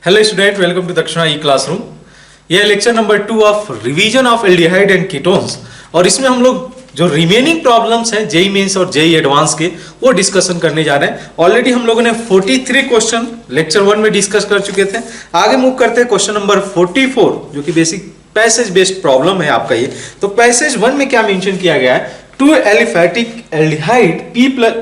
Hello student, welcome to दक्षिणा ई classroom. यह lecture number 2 of revision of aldehyde and ketones, और इसमें हम लोग जो रिमेनिंग प्रॉब्लम्स हैं जेई मेंस और जेई एडवांस के वो डिस्कशन करने जा रहे हैं। ऑलरेडी हम लोगों ने 43 क्वेश्चन लेक्चर 1 में डिस्कस कर चुके थे। आगे मूव करते हैं क्वेश्चन नंबर 44 जो कि बेसिक पैसेज बेस्ड प्रॉब्लम है आपका ये। तो पैसेज 1 में क्या मेंशन किया गया है, two aliphatic aldehyde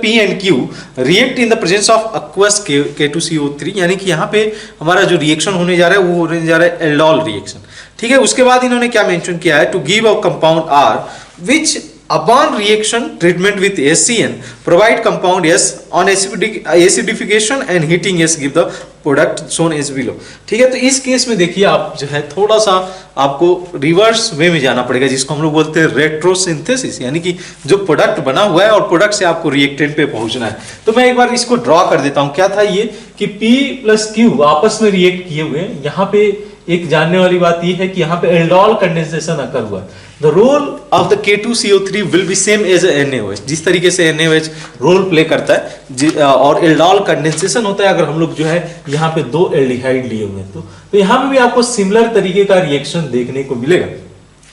P and Q react in the presence of aqueous K2CO3, यानी कि यहाँ पे हमारा जो रिएक्शन होने जा रहा है वो होने जा रहा है एल्डोल रिएक्शन। ठीक है, उसके बाद इन्होंने क्या मेंशन किया है, to give a compound R which upon reaction treatment with HCN provide compound S on acidification and heating S give the product shown as below। ठीक है, तो इस केस में देखिए आप जो है थोड़ा सा आपको रिवर्स वे में जाना पड़ेगा, जिसको हम लोग बोलते हैं रेट्रोसिंथेसिस, यानी कि जो प्रोडक्ट बना हुआ है और प्रोडक्ट से आपको रिएक्टेंट पे पहुंचना है। तो मैं एक बार इसको ड्रॉ कर देता हूं। क्या था ये कि P प्लस Q आपस में रिएक्ट किए हुए हैं। यहाँ पे एक जानने वाली बात यह है कि यहाँ पे एल्डोल कंडेंसेशन अकर हुआ है। The role of the K2CO3 will be same as NaOH। जिस तरीके से NaOH रोल प्ले करता है और एल्डोल कंडेंसेशन होता है अगर हम लोग जो है यहाँ पे दो एल्डिहाइड लिए हुए हैं तो यहाँ पे भी आपको सिमिलर तरीके का रिएक्शन देखने को मिलेगा।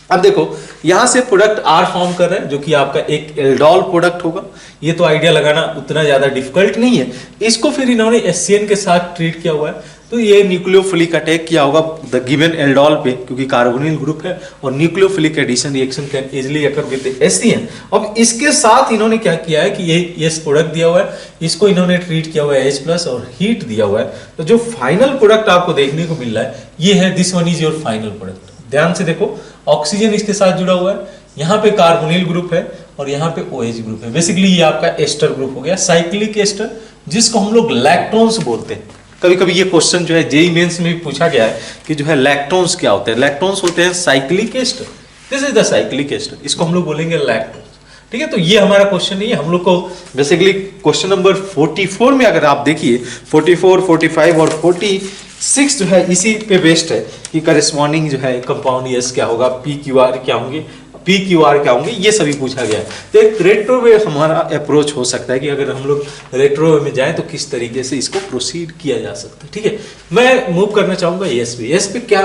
अब देखो यहां से प्रोडक्ट R फॉर्म कर रहा है जो कि आपका एक एल्डोल प्रोडक्ट होगा। ये तो आइडिया लगाना उतना ज्यादा डिफिकल्ट नहीं है। इसको फिर इन्होंने HCN के साथ ट्रीट किया हुआ है, तो ये न्यूक्लियोफिलिक अटैक किया होगा द गिवन एल्डोल पे, क्योंकि कार्बोनिल ग्रुप है और nucleophilic addition reaction can easily occur with HCN। अब इसके साथ इन्होंने क्या किया है कि ये प्रोडक्ट दिया हुआ है, इसको इन्होंने ट्रीट किया हुआ है H+ और हीट दिया हुआ है। तो जो फाइनल प्रोडक्ट आपको देखने को मिल रहा है ये है, this one is your final product. ध्यान से देखो, ऑक्सीजन इसके साथ जुड़ा हुआ है, यहाँ पे कार्बोनिल ग्रुप है और यहाँ पे OH ग्रुप है। बेसिकली ये आपका एस्टर ग्रुप हो गया, साइक्लिक एस्टर, जिसको हम लोग लैक्टोन्स बोलते हैं। कभी कभी ये क्वेश्चन जो है जेई मेंस में भी पूछा गया है कि जो है लैक्टोन्स क्या होते हैं। लैक्टोन्स होते हैं cyclic ester, this is the cyclic ester, इसको हम लोग बोलेंगे लैक्टोन्स। ठीक है, तो ये हमारा क्वेश्चन नहीं है। हम लोग को बेसिकली क्वेश्चन नंबर 44 में अगर आप देखिए 44, 45 और 46 जो है इसी पे बेस्ड है कि करस्पॉन्डिंग जो है कंपाउंड एस क्या होगा, PQR क्या होंगे, PQR क्या होंगे, ये सभी पूछा गया है। तो एक रेट्रो वे हमारा अप्रोच हो सकता है कि अगर हम लोग रेट्रो वे में जाएं तो किस तरीके से इसको प्रोसीड किया जा सकता है। ठीक है, मैं मूव करना चाहूंगा एस पे क्या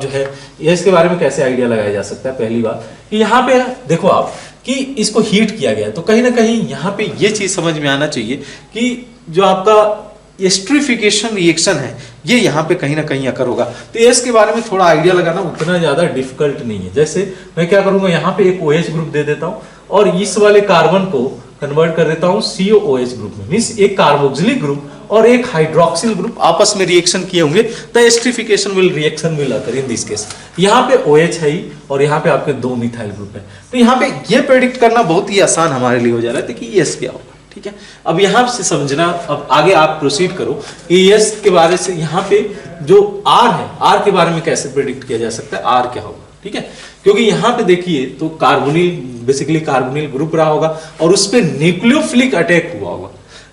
जो है एस के बारे में कैसे आइडिया लगाया जा सकता है। पहली बात यहाँ पे देखो आप कि इसको हीट किया गया है, तो कहीं ना कहीं यहाँ पे ये चीज समझ में आना चाहिए कि जो आपका एस्ट्रिफिकेशन रिएक्शन है ये यहाँ पे कहीं ना कहीं अकर होगा। तो एस के बारे में थोड़ा आइडिया लगाना उतना ज्यादा डिफिकल्ट नहीं है। जैसे मैं क्या करूंगा, यहाँ पे एक OH ग्रुप दे देता हूँ और इस वाले कार्बन को कन्वर्ट कर देता हूँ COOH ग्रुप में, मींस एक कार्बोक्सिलिक ग्रुप और एक हाइड्रोक्सिल ग्रुप आपस में रिएक्शन किए होंगे। The esterification reaction will occur in this case. यहाँ पे OH है और यहाँ पे आपके 2 मिथाइल ग्रुप है। तो यहाँ पे ये प्रेडिक्ट करना बहुत ही आसान हमारे लिए हो जा रहा है कि एस क्या होगा। ठीक है, अब यहां से समझना, अब आगे आप प्रोसीड करो कि एस के बारे से यहाँ पे जो R है, R के बारे में कैसे प्रेडिक्ट किया जा सकता है, R क्या होगा। ठीक है, क्योंकि यहाँ पे देखिए तो कार्बोनिल बेसिकली कार्बोनिल ग्रुप रहा होगा और उस पर न्यूक्लियोफिलिक अटैक हुआ होगा।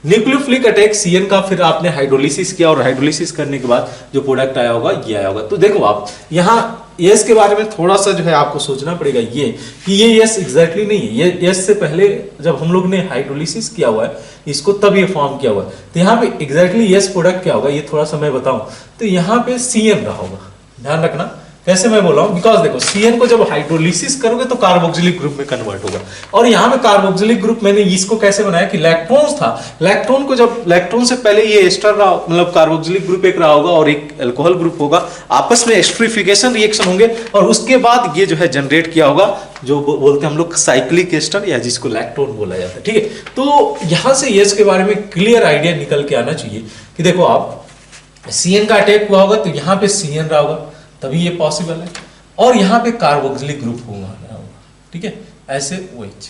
न्यूक्लियोफिलिक अटैक CN का, फिर आपने हाइड्रोलिसिस किया और हाइड्रोलिसिस करने के बाद जो प्रोडक्ट आया होगा ये आया होगा। तो देखो आप यहाँ यस के बारे में थोड़ा सा जो है आपको सोचना पड़ेगा ये कि ये यस एग्जैक्टली नहीं है। ये यस से पहले जब हम लोग ने हाइड्रोलिसिस किया हुआ है इसको तब ये फॉर्म किया हुआ है। तो यहाँ पे एग्जैक्टली यस प्रोडक्ट क्या होगा ये थोड़ा सा मैं बताऊं तो यहाँ पे CN रहा होगा। ध्यान रखना कैसे मैं बोल रहा हूँ, बिकॉज देखो CN को जब हाइड्रोलिसिस करोगे तो कार्बोक्सिलिक ग्रुप में कन्वर्ट होगा और यहाँ पे कार्बोक्सिलिक ग्रुप मैंने इसको कैसे बनाया कि लैक्टोन्स था। लैक्टोन को जब लैक्टोन से पहले ये एस्टर रहा, मतलब कार्बोक्सिलिक ग्रुप एक रहा होगा और एक अल्कोहल ग्रुप होगा, आपस में एस्ट्रिफिकेशन रिएक्शन होंगे और उसके बाद ये जो है जनरेट किया होगा जो बोलते हैं हम लोग साइक्लिक एस्टर या जिसको लैक्टोन बोला जाता है। ठीक है, तो यहाँ से यस के बारे में क्लियर आइडिया निकल के आना चाहिए कि देखो आप CN का अटैक हुआ होगा तो यहाँ पे CN रहा होगा तभी ये पॉसिबल है और यहाँ पे कार्बोक्सिलिक ग्रुप होगा। ठीक है, ऐसे OH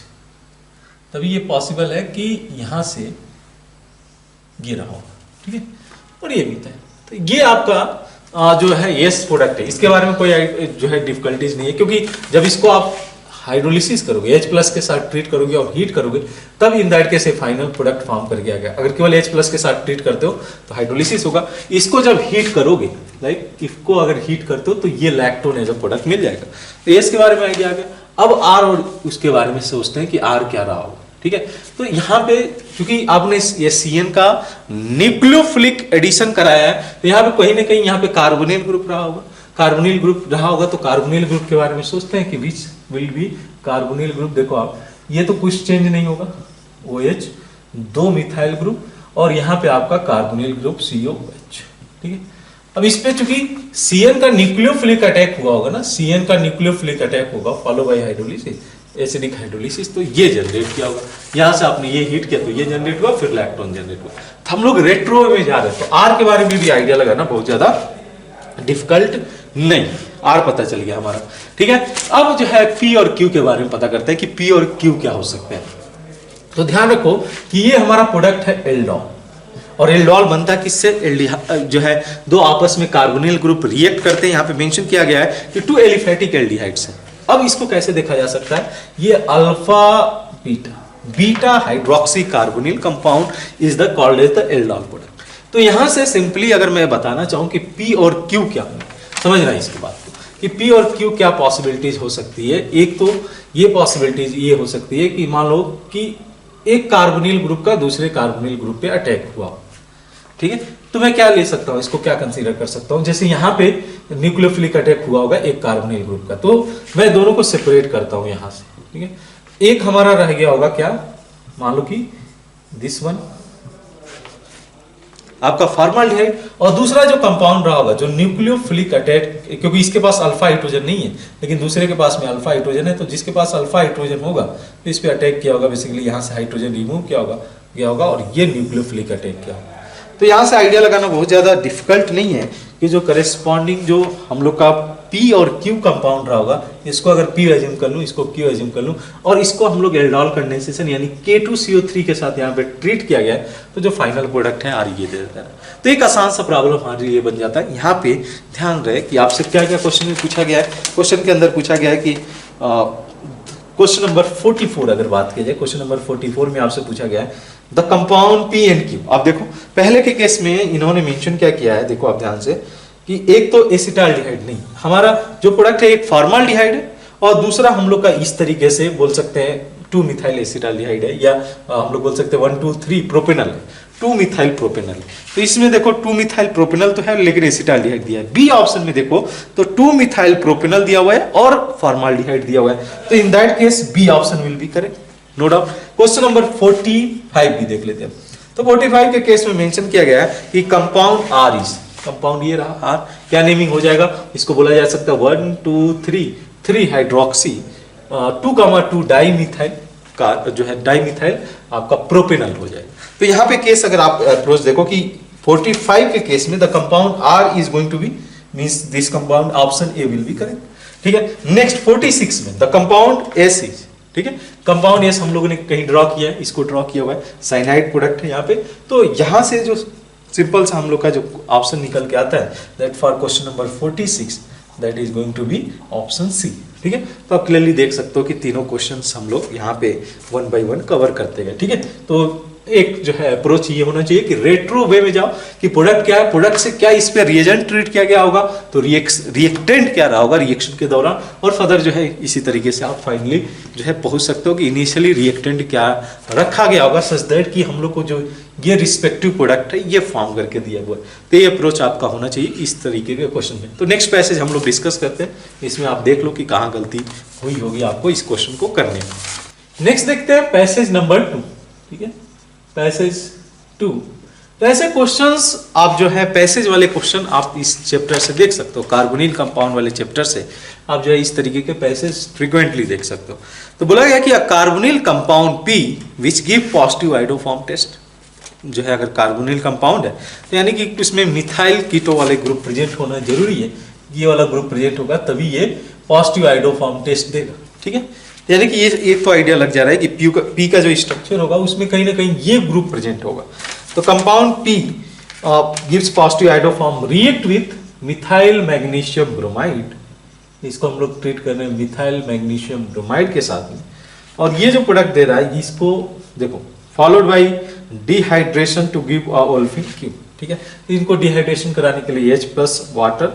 तभी ये पॉसिबल है कि यहाँ से ये रहा होगा। ठीक है, और ये भी था। तो ये आपका जो है यस प्रोडक्ट है, इसके बारे में कोई जो है डिफिकल्टीज नहीं है, क्योंकि जब इसको आप हाइड्रोलिसिस करोगे H+ के साथ ट्रीट करोगे और हीट करोगे तब इन that case final product form करके आ गया। अगर केवल H+ के साथ ट्रीट करते हो तो हाइड्रोलिसिस होगा। इसको जब हीट करोगे, लाइक इसको अगर हीट करते हो तो ये लैक्टोन एज अ प्रोडक्ट मिल जाएगा। तो एस के बारे में आइडिया आ गया। अब R और उसके बारे में सोचते हैं कि R क्या रहा होगा। ठीक है। तो यहाँ पे क्योंकि आपने ये CN का न्यूक्लियोफिलिक एडिशन कराया है, तो यहाँ पे कहीं ना कहीं यहाँ पे कार्बोनिल ग्रुप रहा होगा, कार्बोनिल ग्रुप रहा होगा। तो कार्बोनिल ग्रुप के बारे में सोचते हैं कि which will be carbonyl group. देखो आप, ये तो कुछ चेंज नहीं होगा, OH 2 मिथाइल ग्रुप, और यहाँ पे आपका कार्बोनिल ग्रुप COH, ठीक है। अब इस पे चूंकि CN का न्यूक्लियोफिलिक अटैक हुआ होगा ना, CN का न्यूक्लियोफिलिक अटैक होगा follow by hydrolysis, acidic hydrolysis, तो ये जनरेट किया होगा। यहाँ से आपने ये हीट किया तो ये जनरेट हुआ, फिर लैक्टोन जनरेट हुआ। तो हम लोग रेट्रो में जा रहे हैं, तो R के बारे में भी आइडिया लगाना बहुत ज्यादा डिफिकल्ट नहीं, R पता चल गया हमारा, ठीक है। अब जो है P और Q के बारे में पता करते हैं कि P और Q क्या हो सकते हैं। तो ध्यान रखो कि ये हमारा प्रोडक्ट है एल्डोल, और एल्डोल बनता है किससे, जो है दो आपस में कार्बोनिल ग्रुप रिएक्ट करते हैं। यहाँ पे मेंशन किया गया है कि 2 एलिफेटिक एल्डिहाइड से। अब इसको कैसे देखा जा सकता है, ये alpha beta hydroxy carbonyl compound is the called as the aldol product. तो यहां से सिंपली अगर मैं बताना चाहूं कि P और Q क्या है, समझना है इसकी बात को कि P और Q क्या पॉसिबिलिटीज हो सकती है। एक तो ये पॉसिबिलिटीज ये हो सकती है कि मान लो कि एक कार्बोनिल ग्रुप का दूसरे कार्बोनिल ग्रुप पे अटैक हुआ, ठीक है। तो मैं क्या ले सकता हूं, इसको क्या कंसीडर कर सकता हूं, जैसे यहाँ पे न्यूक्लियोफिलिक अटैक हुआ होगा एक कार्बोनिल ग्रुप का, तो मैं दोनों को सेपरेट करता हूं यहां से, ठीक है। एक हमारा रह गया होगा क्या, मान लो कि दिस वन आपका फॉर्माल्डिहाइड, और दूसरा जो कंपाउंड रहा होगा जो न्यूक्लियोफिलिक अटैक, क्योंकि इसके पास अल्फा हाइड्रोजन नहीं है लेकिन दूसरे के पास में अल्फा हाइड्रोजन है, तो जिसके पास अल्फा हाइड्रोजन होगा तो इस पे अटैक किया होगा, बेसिकली यहाँ से हाइड्रोजन रिमूव किया होगा और ये न्यूक्लियोफिलिक अटैक किया होगा। तो यहाँ से आइडिया लगाना बहुत ज्यादा डिफिकल्ट नहीं है कि जो करेस्पॉन्डिंग जो हम लोग का P और Q कंपाउंड रहा होगा, इसको अगर P एज्यूम कर लूं, इसको Q एज्यूम कर लूं, और इसको हम लोग एल्डोल कंडेंसेशन यानी K2CO3 के साथ यहाँ पे ट्रीट किया गया है, तो जो फाइनल प्रोडक्ट है R ये दे देता है। तो एक आसान सा प्रॉब्लम हमारे लिए बन जाता है। यहाँ पे ध्यान रहे कि आपसे क्या क्या क्वेश्चन में पूछा गया है। क्वेश्चन के अंदर पूछा गया है कि क्वेश्चन नंबर 44 अगर बात की जाए, क्वेश्चन नंबर 44 में आपसे पूछा गया है the compound P and Q। आप देखो पहले के केस में इन्होंने मेंशन क्या किया है, देखो आप ध्यान से कि एक तो एसिटाल्डिहाइड नहीं, हमारा जो प्रोडक्ट है एक फॉर्माल्डिहाइड है, और दूसरा हम लोग का इस तरीके से बोल सकते हैं 2 मिथाइल एसिटाल्डिहाइड है, या हम लोग बोल सकते हैं 1 2 3 प्रोपेनल है, 2 मिथाइल प्रोपेनल। तो इसमें देखो 2 मिथाइल प्रोपेनल तो है लेकिन एसिटाल्डिहाइड दिया है। बी ऑप्शन में देखो तो 2 मिथाइल प्रोपेनल दिया हुआ है और फॉर्माल्डिहाइड दिया हुआ है, तो in that case B option will be correct, no doubt. Question number 45 भी देख लेते हैं। तो 45 के केस में मेंशन किया गया है कि कंपाउंड R इज, कंपाउंड ये रहा R, क्या नेमिंग हो जाएगा, इसको बोला जा सकता है 1 2 3 हाइड्रोक्सी 2 डाई मिथाइल का जो है डाई मिथाइल आपका प्रोपेनल हो जाएगा। तो यहाँ पे केस अगर आप अप्रोच देखो कि 45 के केस में the compound R is going to be means this compound option A will be correct, ठीक है। नेक्स्ट 46 में द कंपाउंड S इज, ठीक है। कंपाउंड एस हम लोगों ने कहीं ड्रॉ किया है, इसको ड्रॉ किया हुआ है, साइनाइड प्रोडक्ट है यहाँ पे। तो यहाँ से जो सिंपल सा हम लोग का जो ऑप्शन निकल के आता है that for question number 46 that is going to be option C, ठीक है। तो आप क्लियरली देख सकते हो कि तीनों क्वेश्चंस हम लोग यहाँ पे 1 बाय 1 कवर करते गए, ठीक है। तो एक जो है अप्रोच ये होना चाहिए कि रेट्रो वे में जाओ कि प्रोडक्ट क्या है, प्रोडक्ट से क्या इस पे रिएजेंट ट्रीट किया गया होगा, तो रिएक्टेंट क्या रहा होगा रिएक्शन के दौरान, और फर्दर जो है इसी तरीके से आप फाइनली जो है पहुंच सकते हो कि इनिशियली रिएक्टेंट क्या रखा गया होगा सच दैट कि हम लोग को जो ये रिस्पेक्टिव प्रोडक्ट है ये फॉर्म करके दिया हुआ है। तो ये अप्रोच आपका होना चाहिए इस तरीके के क्वेश्चन में। तो नेक्स्ट पैसेज हम लोग डिस्कस करते हैं, इसमें आप देख लो कि कहाँ गलती हुई होगी आपको इस क्वेश्चन को करने में। नेक्स्ट देखते हैं पैसेज नंबर 2, ठीक है, पैसेज 2। तो ऐसे क्वेश्चंस आप जो है पैसेज वाले क्वेश्चन आप इस चैप्टर से देख सकते हो, कार्बोनिल कंपाउंड वाले चैप्टर से आप जो है इस तरीके के पैसेज फ्रीक्वेंटली देख सकते हो। तो बोला गया कि a carbonyl compound P which give positive iodoform test, जो है अगर कार्बोनिल कंपाउंड है तो यानी कि इसमें मिथाइल कीटो वाले ग्रुप प्रेजेंट होना जरूरी है, ये वाला ग्रुप प्रेजेंट होगा तभी ये पॉजिटिव आइडोफॉर्म टेस्ट देगा, ठीक है। यानी कि ये एक तो आइडिया लग जा रहा है कि P का जो स्ट्रक्चर होगा उसमें कहीं ना कहीं ये ग्रुप प्रेजेंट होगा। तो compound P gives positive iodoform react with methyl magnesium bromide, इसको हम लोग ट्रीट कर रहे हैं मिथाइल मैग्नीशियम ब्रोमाइड के साथ में, और ये जो प्रोडक्ट दे रहा है इसको देखो followed by dehydration to give a olefin Q, ठीक है। इनको डिहाइड्रेशन कराने के लिए H+ वाटर,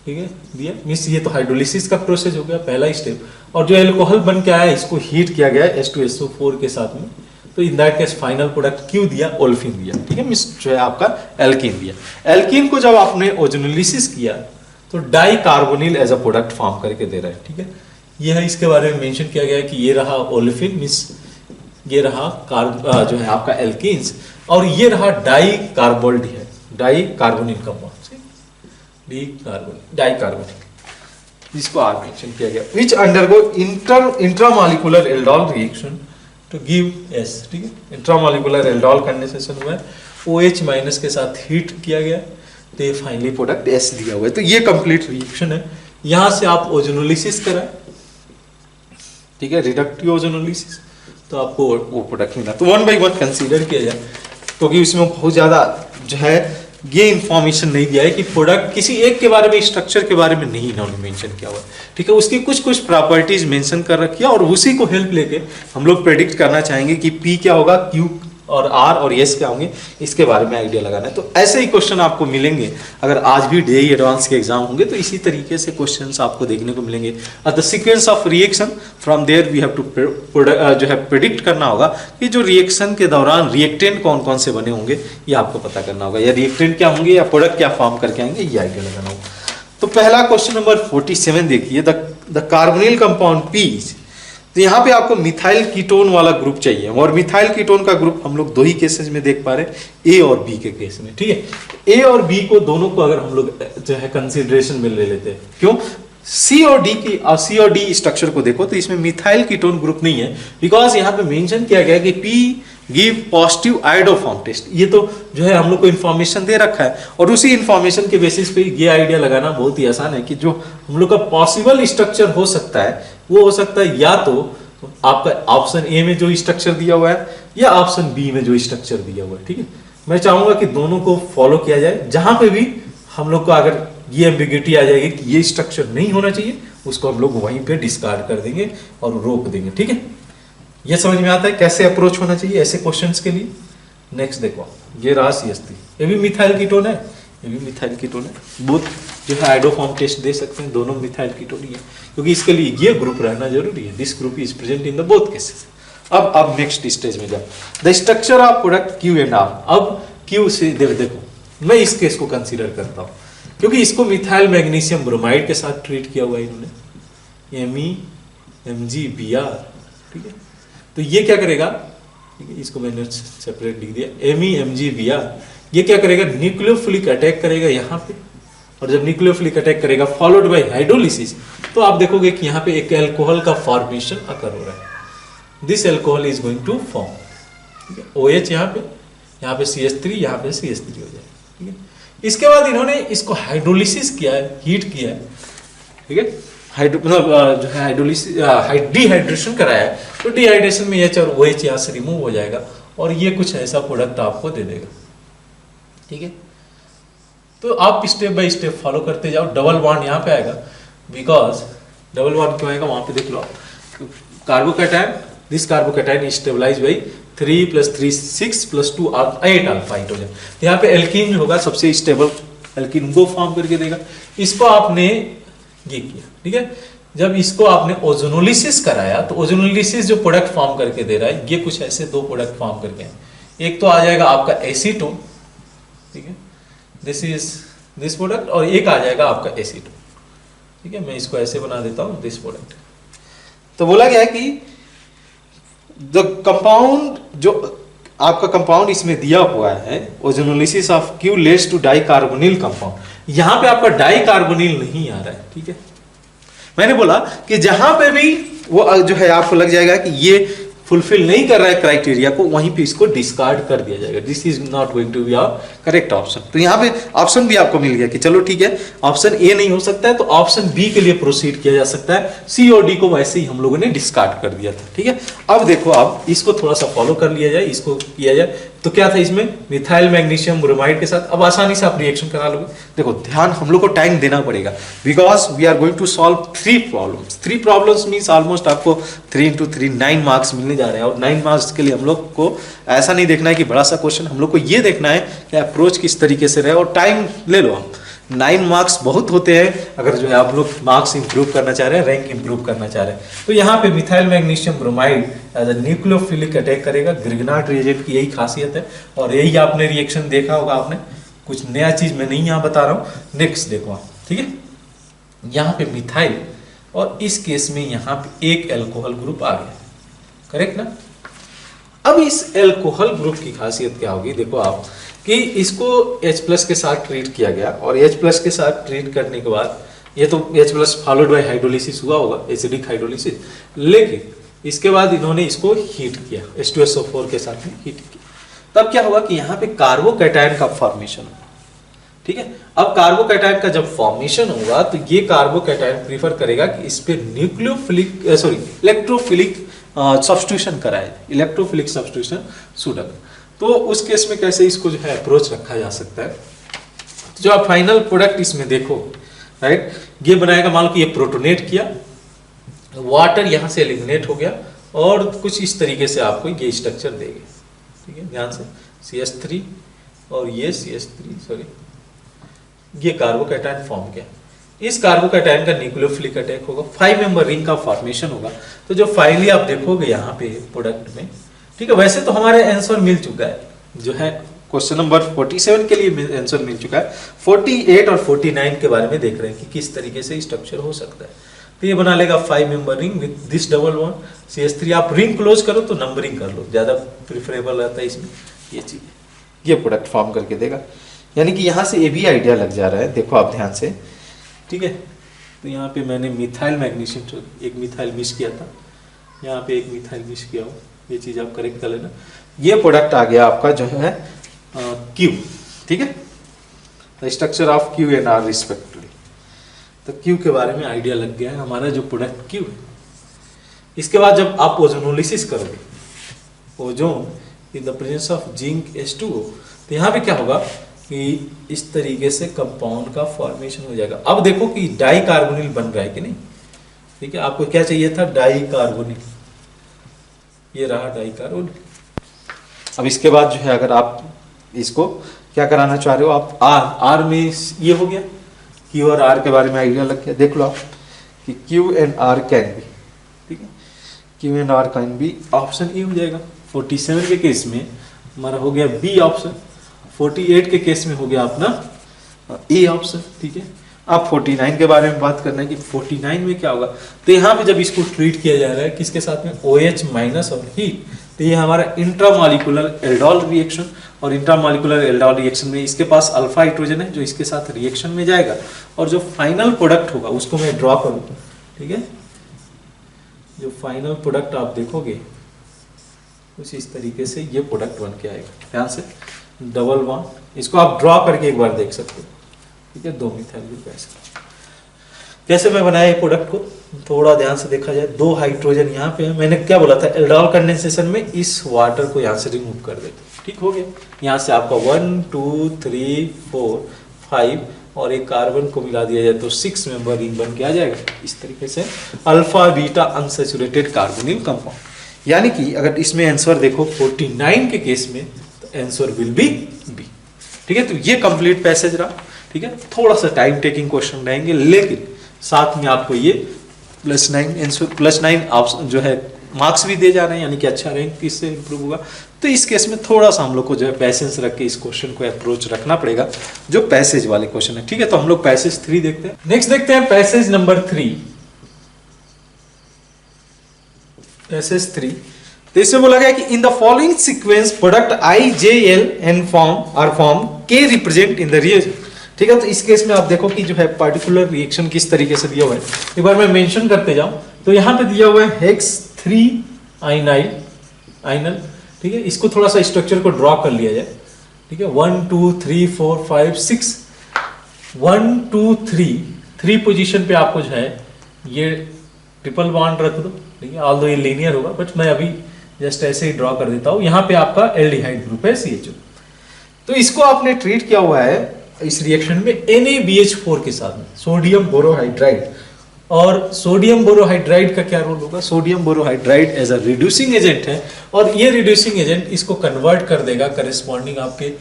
ठीक है, दिया मीन्स ये तो हाइड्रोलिसिस का प्रोसेस हो गया पहला स्टेप, और जो एल्कोहल बन के आया इसको हीट किया गया H2SO4 के साथ में, तो in that case final product क्यों दिया, ओल्फिन दिया, ठीक है मिस, जो है आपका एल्कीन दिया। एल्कीन को जब आपने ओजोनोलिसिस किया तो di carbonyl as a product form करके दे रहा है, ठीक है। ये है, इसके बारे में मेंशन किया गया है कि ये रहा ओल्फिन मिस, ये रहा जो है आपका एल्कीन्स, और ये रहा di carbaldehyde, di carbonyl compound, di carbonyl, जिसको आर मेंशन किया गया, which undergo intramolecular aldol reaction to give S, ठीक है। इंट्रामॉलिक्यूलर एल्डोल कंडेंसेशन हुआ है, OH माइनस के साथ हीट किया गया, तो ये फाइनली प्रोडक्ट एस दिया हुआ है। तो ये कंप्लीट रिएक्शन है। यहां से आप ओजोनोलिसिस कराए, ठीक है, रिडक्टिव ओजोनोलिसिस, तो आपको वो प्रोडक्ट मिला। तो 1 by 1 कंसीडर किया जाए, क्योंकि इसमें बहुत ज्यादा जो है ये इंफॉर्मेशन नहीं दिया है कि प्रोडक्ट किसी एक के बारे में, स्ट्रक्चर के बारे में नहीं इन्होंने मेंशन किया हुआ है, ठीक है। उसकी कुछ कुछ प्रॉपर्टीज मेंशन कर रखी है, और उसी को हेल्प लेके हम लोग प्रेडिक्ट करना चाहेंगे कि पी क्या होगा, क्यू और आर और एस क्या होंगे, इसके बारे में आइडिया लगाना है। तो ऐसे ही क्वेश्चन आपको मिलेंगे अगर आज भी जेईई एडवांस के एग्जाम होंगे, तो इसी तरीके से क्वेश्चंस आपको देखने को मिलेंगे। The sequence of reaction from there we have to जो है प्रेडिक्ट करना होगा कि जो रिएक्शन के दौरान रिएक्टेंट कौन कौन से बने होंगे, ये आपको पता करना होगा, या रिएक्टेंट क्या होंगे या प्रोडक्ट क्या फॉर्म करके आएंगे, ये आइडिया लगाना होगा। तो पहला क्वेश्चन नंबर 47 देखिए, द कार्बोनिल कंपाउंड पी, तो यहाँ पे आपको मिथाइल कीटोन वाला ग्रुप चाहिए, और मिथाइल कीटोन का ग्रुप हम लोग 2 ही केसेस में देख पा रहे हैं, ए और बी के केस में, ठीक है। ए और बी को दोनों को अगर हम लोग जो है कंसीडरेशन में ले लेते हैं, क्यों, सी और डी स्ट्रक्चर को देखो तो इसमें मिथाइल कीटोन ग्रुप नहीं है, बिकॉज यहाँ पे मेंशन किया गया कि P give positive iodoform test. ये तो जो है हम लोग को इन्फॉर्मेशन दे रखा है, और उसी इन्फॉर्मेशन के बेसिस पे ये आइडिया लगाना बहुत ही आसान है कि जो हम लोग का पॉसिबल स्ट्रक्चर हो सकता है वो हो सकता है या तो आपका ऑप्शन ए में जो स्ट्रक्चर दिया हुआ है, या ऑप्शन बी में जो स्ट्रक्चर दिया हुआ है, ठीक है। मैं चाहूंगा कि दोनों को फॉलो किया जाए, जहां पे भी हम लोग को अगर ये एम्बिग्यूटी आ जाएगी कि ये स्ट्रक्चर नहीं होना चाहिए, उसको हम लोग वहीं पे डिस्कार्ड कर देंगे और रोक देंगे, ठीक है। ये समझ में आता है कैसे अप्रोच होना चाहिए ऐसे क्वेश्चंस के लिए। नेक्स्ट देखो, ये रहा CH3, ये भी मिथाइल कीटोन है, ये भी मिथाइल कीटोन है, बोथ जो है आयोडोफॉर्म टेस्ट दे सकते हैं, दोनों मिथाइल कीटोन ही है, क्योंकि इसके लिए ये ग्रुप रहना जरूरी है, this group is present in the both cases. अब नेक्स्ट स्टेज में जाओ, the structure of product Q and R. अब क्यू से देखो, मैं इस केस को कंसीडर करता हूँ, क्योंकि इसको मिथाइल मैग्नीशियम ब्रोमाइड के साथ ट्रीट किया हुआ है इन्होंने, MEmgBr, ठीक है। तो ये क्या करेगा, ठीक है, इसको मैंने सेपरेट लिख दिया, MEmgBr, ये क्या करेगा, न्यूक्लियोफिलिक अटैक करेगा यहाँ पे, और जब न्यूक्लियोफिलिक अटैक करेगा फॉलोड बाय हाइड्रोलिसिस, तो आप देखोगे कि यहाँ पे एक अल्कोहल का फॉर्मेशन अकर हो रहा है, this alcohol is going to form, ठीक है, OH यहाँ पे CH3, यहाँ पे CH3 हो जाए, ठीक है। इसके बाद इन्होंने इसको हाइड्रोलिसिस किया है, हीट किया है, ठीक है, मतलब जो है हाइड्रोलिसिस डिहाइड्रेशन कराया है, तो डिहाइड्रेशन में H और OH यहाँ से रिमूव हो जाएगा, और ये कुछ ऐसा प्रोडक्ट आपको दे देगा, ठीक है। तो आप स्टेप बाय स्टेप फॉलो करते जाओ। डबल बॉन्ड यहाँ पे आएगा, बिकॉज डबल बॉन्ड क्यों आएगा वहां पे देख लो आप, carbocation, this carbocation is stabilized by 3 + 3 6 + 2 8 alpha hydrogen. तो यहाँ पे एल्कीन जो होगा सबसे स्टेबल एल्कीन को फॉर्म करके देगा। इसको आपने ये किया, ठीक है। जब इसको आपने ओजोनोलिसिस कराया, तो ओजोनोलिसिस जो प्रोडक्ट फॉर्म करके दे रहा है, ये कुछ ऐसे 2 प्रोडक्ट फॉर्म करके हैं। एक तो आ जाएगा आपका एसीटोन, ठीक है, दिस इज दिस प्रोडक्ट, और एक आ जाएगा आपका एसीटोन, ठीक है। मैं इसको ऐसे बना देता हूं, दिस प्रोडक्ट। तो बोला गया है कि द कंपाउंड, जो आपका कंपाउंड इसमें दिया हुआ है, ozonolysis of Q leads to di carbonyl compound, यहां पे आपका डाई कार्बोनिल नहीं आ रहा है, ठीक है। मैंने बोला कि जहां पे भी वो जो है आपको लग जाएगा कि ये फुलफिल नहीं कर रहा है क्राइटेरिया को, वहीं पे इसको डिस्कार्ड कर दिया जाएगा, this is not going to be our correct option. तो यहाँ पे ऑप्शन भी आपको मिल गया कि चलो ठीक है, ऑप्शन ए नहीं हो सकता है तो ऑप्शन बी के लिए प्रोसीड किया जा सकता है। सी और डी को वैसे ही हम लोगों ने डिस्कार्ड कर दिया था, ठीक है। अब देखो, अब इसको थोड़ा सा फॉलो कर लिया जाए, इसको किया जाए। तो क्या था इसमें, मिथाइल मैग्नीशियम ब्रोमाइड के साथ। अब आसानी से आप रिएक्शन करा लोगे। देखो ध्यान, हम लोग को टाइम देना पड़ेगा, because we are going to solve 3 problems. 3 problems means almost आपको 3 × 3 9 मार्क्स मिलने जा रहे हैं, और 9 मार्क्स के लिए हम लोग को ऐसा नहीं देखना है कि बड़ा सा क्वेश्चन, हम लोग को ये देखना है कि अप्रोच किस तरीके से रहे, और टाइम ले लो आप, 9 मार्क्स बहुत होते हैं अगर जो है आप लोग मार्क्स इंप्रूव करना चाह रहे हैं, रैंक इंप्रूव करना चाह रहे हैं। तो यहाँ पे methyl magnesium bromide as a nucleophilic attack करेगा। ग्रिग्नार्ड रिएजेंट की यही खासियत है और यही आपने रिएक्शन देखा होगा आपने, कुछ नया चीज मैं नहीं यहाँ बता रहा हूँ। नेक्स्ट देखो आप, ठीक है, यहाँ पे मिथाइल और इस केस में यहाँ पे एक एल्कोहल ग्रुप आ गया, करेक्ट ना। अब इस एल्कोहल ग्रुप की खासियत क्या होगी, देखो आप कि इसको H+ के साथ ट्रीट किया गया और H+ के साथ ट्रीट करने के बाद ये तो H+ फॉलोड बाय हाइड्रोलिसिस हुआ होगा, एसिडिक हाइड्रोलिसिस, लेकिन इसके बाद इन्होंने इसको हीट किया, H2SO4 के साथ में हीट किया। तब क्या होगा कि यहाँ पे कार्बोकैटायन का फॉर्मेशन होगा, ठीक है। अब कार्बोकैटायन का जब फॉर्मेशन होगा तो ये कार्बोकैटायन प्रीफर करेगा कि इस पे इलेक्ट्रोफिलिक सब्स्टिट्यूशन कराए, इलेक्ट्रोफिलिक सब्स्टिट्यूशन सूटेबल। तो उस केस में कैसे इसको जो है अप्रोच रखा जा सकता है, तो जो आप फाइनल प्रोडक्ट इसमें देखो, राइट, ये बनाएगा, मान लो कि ये प्रोटोनेट किया, वाटर यहां से एलिमिनेट हो गया और कुछ इस तरीके से आपको ये स्ट्रक्चर देगा, ठीक है, ध्यान से CH3 और ये CH3 सॉरी, ये कार्बोकैटायन फॉर्म किया। इस कार्बोकैटायन का न्यूक्लियोफिलिक अटैक होगा, 5 मेंबर रिंग का फॉर्मेशन होगा। तो जो फाइनली आप देखोगे यहाँ पे प्रोडक्ट में, ठीक है, वैसे तो हमारे आंसर मिल चुका है, जो है क्वेश्चन नंबर 47 के लिए आंसर मिल चुका है। 48 और 49 के बारे में देख रहे हैं कि किस तरीके से स्ट्रक्चर हो सकता है। तो ये बना लेगा 5 member ring with this double bond CH3। आप रिंग क्लोज करो तो नंबरिंग कर लो, ज्यादा प्रिफरेबल रहता है इसमें। ये चीज ये प्रोडक्ट फॉर्म करके देगा, यानी कि यहाँ से ये भी आइडिया लग जा रहा है, देखो आप ध्यान से, ठीक है। तो यहाँ पे मैंने मिथाइल मैग्नीशियम, एक मिथाइल मिस किया था, यहाँ पे एक मिथाइल मिस किया हो, ये चीज आप करेक्ट कर लेना। ये प्रोडक्ट आ गया आपका जो है Q, ठीक है, the structure of Q and R respectively. तो Q के बारे में आइडिया लग गया है हमारा जो प्रोडक्ट Q है। इसके बाद जब आप ओजोनोलिसिस करोगे, ozone in the presence of zinc H2O, तो यहाँ पे क्या होगा कि इस तरीके से कंपाउंड का फॉर्मेशन हो जाएगा। अब देखो कि डाई कार्बोनिल बन रहा है कि नहीं, ठीक है। आपको क्या चाहिए था, डाई कार्बोनिल, ये रहा डाई कार्बोनिल। अब इसके बाद जो है अगर आप इसको क्या कराना चाह रहे हो, आप आर में ये हो गया, Q और R के बारे में आइडिया लग गया। देख लो आप कि Q and R can be, ठीक है, Q and R can be, option A हो जाएगा। 47 के केस में हमारा हो गया बी ऑप्शन, 48 के केस में हो गया अपना ए ऑप्शन, ठीक है। अब 49 के बारे में बात करना है कि 49 में क्या होगा। तो यहाँ पे जब इसको ट्रीट किया जा रहा है किसके साथ में, OH माइनस और हीट, तो ये हमारा इंट्रामॉलिक्यूलर एल्डोल रिएक्शन, और इंट्रामॉलिक्यूलर एल्डोल रिएक्शन में इसके पास अल्फा हाइड्रोजन है जो इसके साथ रिएक्शन में जाएगा, और जो फाइनल प्रोडक्ट होगा उसको मैं ड्रॉ करूँ, ठीक है। जो फाइनल प्रोडक्ट आप देखोगे कुछ इस तरीके से ये प्रोडक्ट बन के आएगा। ध्यान से डबल बॉन्ड, इसको आप ड्रॉ करके एक बार देख सकते हो, ठीक है, 2 मिथाइल ग्रुप ऐसे। कैसे मैं बनाया ये प्रोडक्ट को, थोड़ा ध्यान से देखा जाए, 2 हाइड्रोजन यहाँ पे है, मैंने क्या बोला था, एल्डोल कंडेंसेशन में इस वाटर को यहाँ से रिमूव कर देते, ठीक हो गया। यहाँ से आपका 1 2 3 4 5 और एक कार्बन को मिला दिया जाए तो 6 मेंबर रिंग बन के आ जाएगा इस तरीके से, alpha beta unsaturated carbonyl compound. यानी कि अगर इसमें आंसर देखो 49 के केस में, तो आंसर विल बी बी, ठीक है। तो ये कंप्लीट पैसेज रहा, ठीक है। थोड़ा सा टाइम टेकिंग क्वेश्चन रहेंगे, लेकिन साथ में आपको ये +9 ऑप्शन जो है मार्क्स भी दे जा रहे हैं, यानी कि अच्छा रैंक इससे इंप्रूव होगा। तो इस केस में थोड़ा सा हम लोग को जो है पैसेंस रख के इस क्वेश्चन को अप्रोच रखना पड़ेगा, जो पैसेज वाले क्वेश्चन है, ठीक है। तो हम लोग पैसेज 3 देखते हैं। नेक्स्ट देखते हैं पैसेज नंबर 3। पैसेज 3, तो इसमें बोला गया कि in the following sequence product I, J, L and form are form K represent in the reaction, ठीक है। तो इस केस में आप देखो कि जो है पार्टिकुलर रिएक्शन किस तरीके से दिया हुआ है, एक बार मैं मेंशन करते जाऊं। तो यहाँ पे दिया हुआ है हेक्स 3 आइनल, ठीक है। इसको थोड़ा सा स्ट्रक्चर को ड्रॉ कर लिया जाए, ठीक है। 1 2 3 4 5 6 1 2 3 पोजीशन पे आपको जो है ये ट्रिपल बॉन्ड रख दो, ठीक है। ऑल्दो ये लीनियर होगा, बट मैं अभी जस्ट ऐसे ही ड्रॉ कर देता हूँ। यहाँ पे आपका एल्डिहाइड ग्रुप है CHO, तो इसको आपने ट्रीट किया हुआ है इस रिएक्शन में NaBH4 के साथ में, सोडियम बोरोहाइड्राइड। और सोडियम बोरोहाइड्राइड का क्या रोल होगा, sodium borohydride as a reducing agent है, और ये रिड्यूसिंग एजेंट इसको कन्वर्ट कर देगा करेस्पॉन्डिंग आपके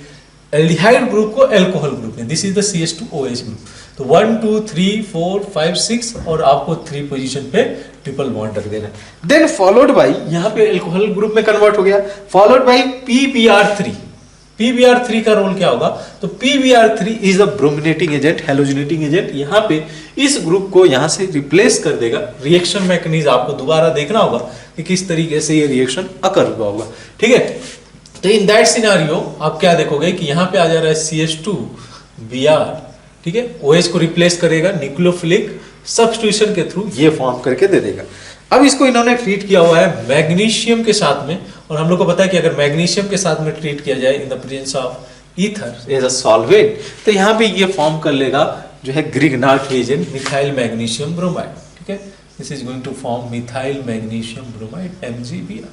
एल्डिहाइड ग्रुप को अल्कोहल ग्रुप में, this is the CH2OH group. तो 1 2 3 4 5 6 और आपको 3 पोजीशन पे ट्रिपल बॉन्ड रख देना है। देन फॉलोड बाई, यहाँ पे अल्कोहल ग्रुप में कन्वर्ट हो गया, फॉलोड बाई PBr3। PBr3 का रोल क्या होगा? तो PBr3 is a brominating agent, halogenating agent. यहाँ पे इस ग्रुप को यहाँ से रिप्लेस कर देगा। रिएक्शन मैकेनिज्म आपको दोबारा देखना होगा कि किस तरीके से ये रिएक्शन अकर हुआ होगा, ठीक है। तो इन दैट सिनारियो आप क्या देखोगे कि यहाँ पे आ जा रहा है CH2Br, ठीक है, OH को रिप्लेस करेगा, न्यूक्लियोफिलिक सब्स्टिट्यूशन के थ्रू ये फॉर्म करके दे देगा। अब इसको इन्होंने ट्रीट किया हुआ है मैग्नीशियम के साथ में, और हम लोग को पता है कि अगर मैग्नीशियम के साथ में ट्रीट किया जाए in the presence of ether as a solvent, तो यहाँ पे ये फॉर्म कर लेगा जो है Grignard reagent methyl magnesium bromide, ठीक है। This is going to form methyl magnesium bromide MgBr,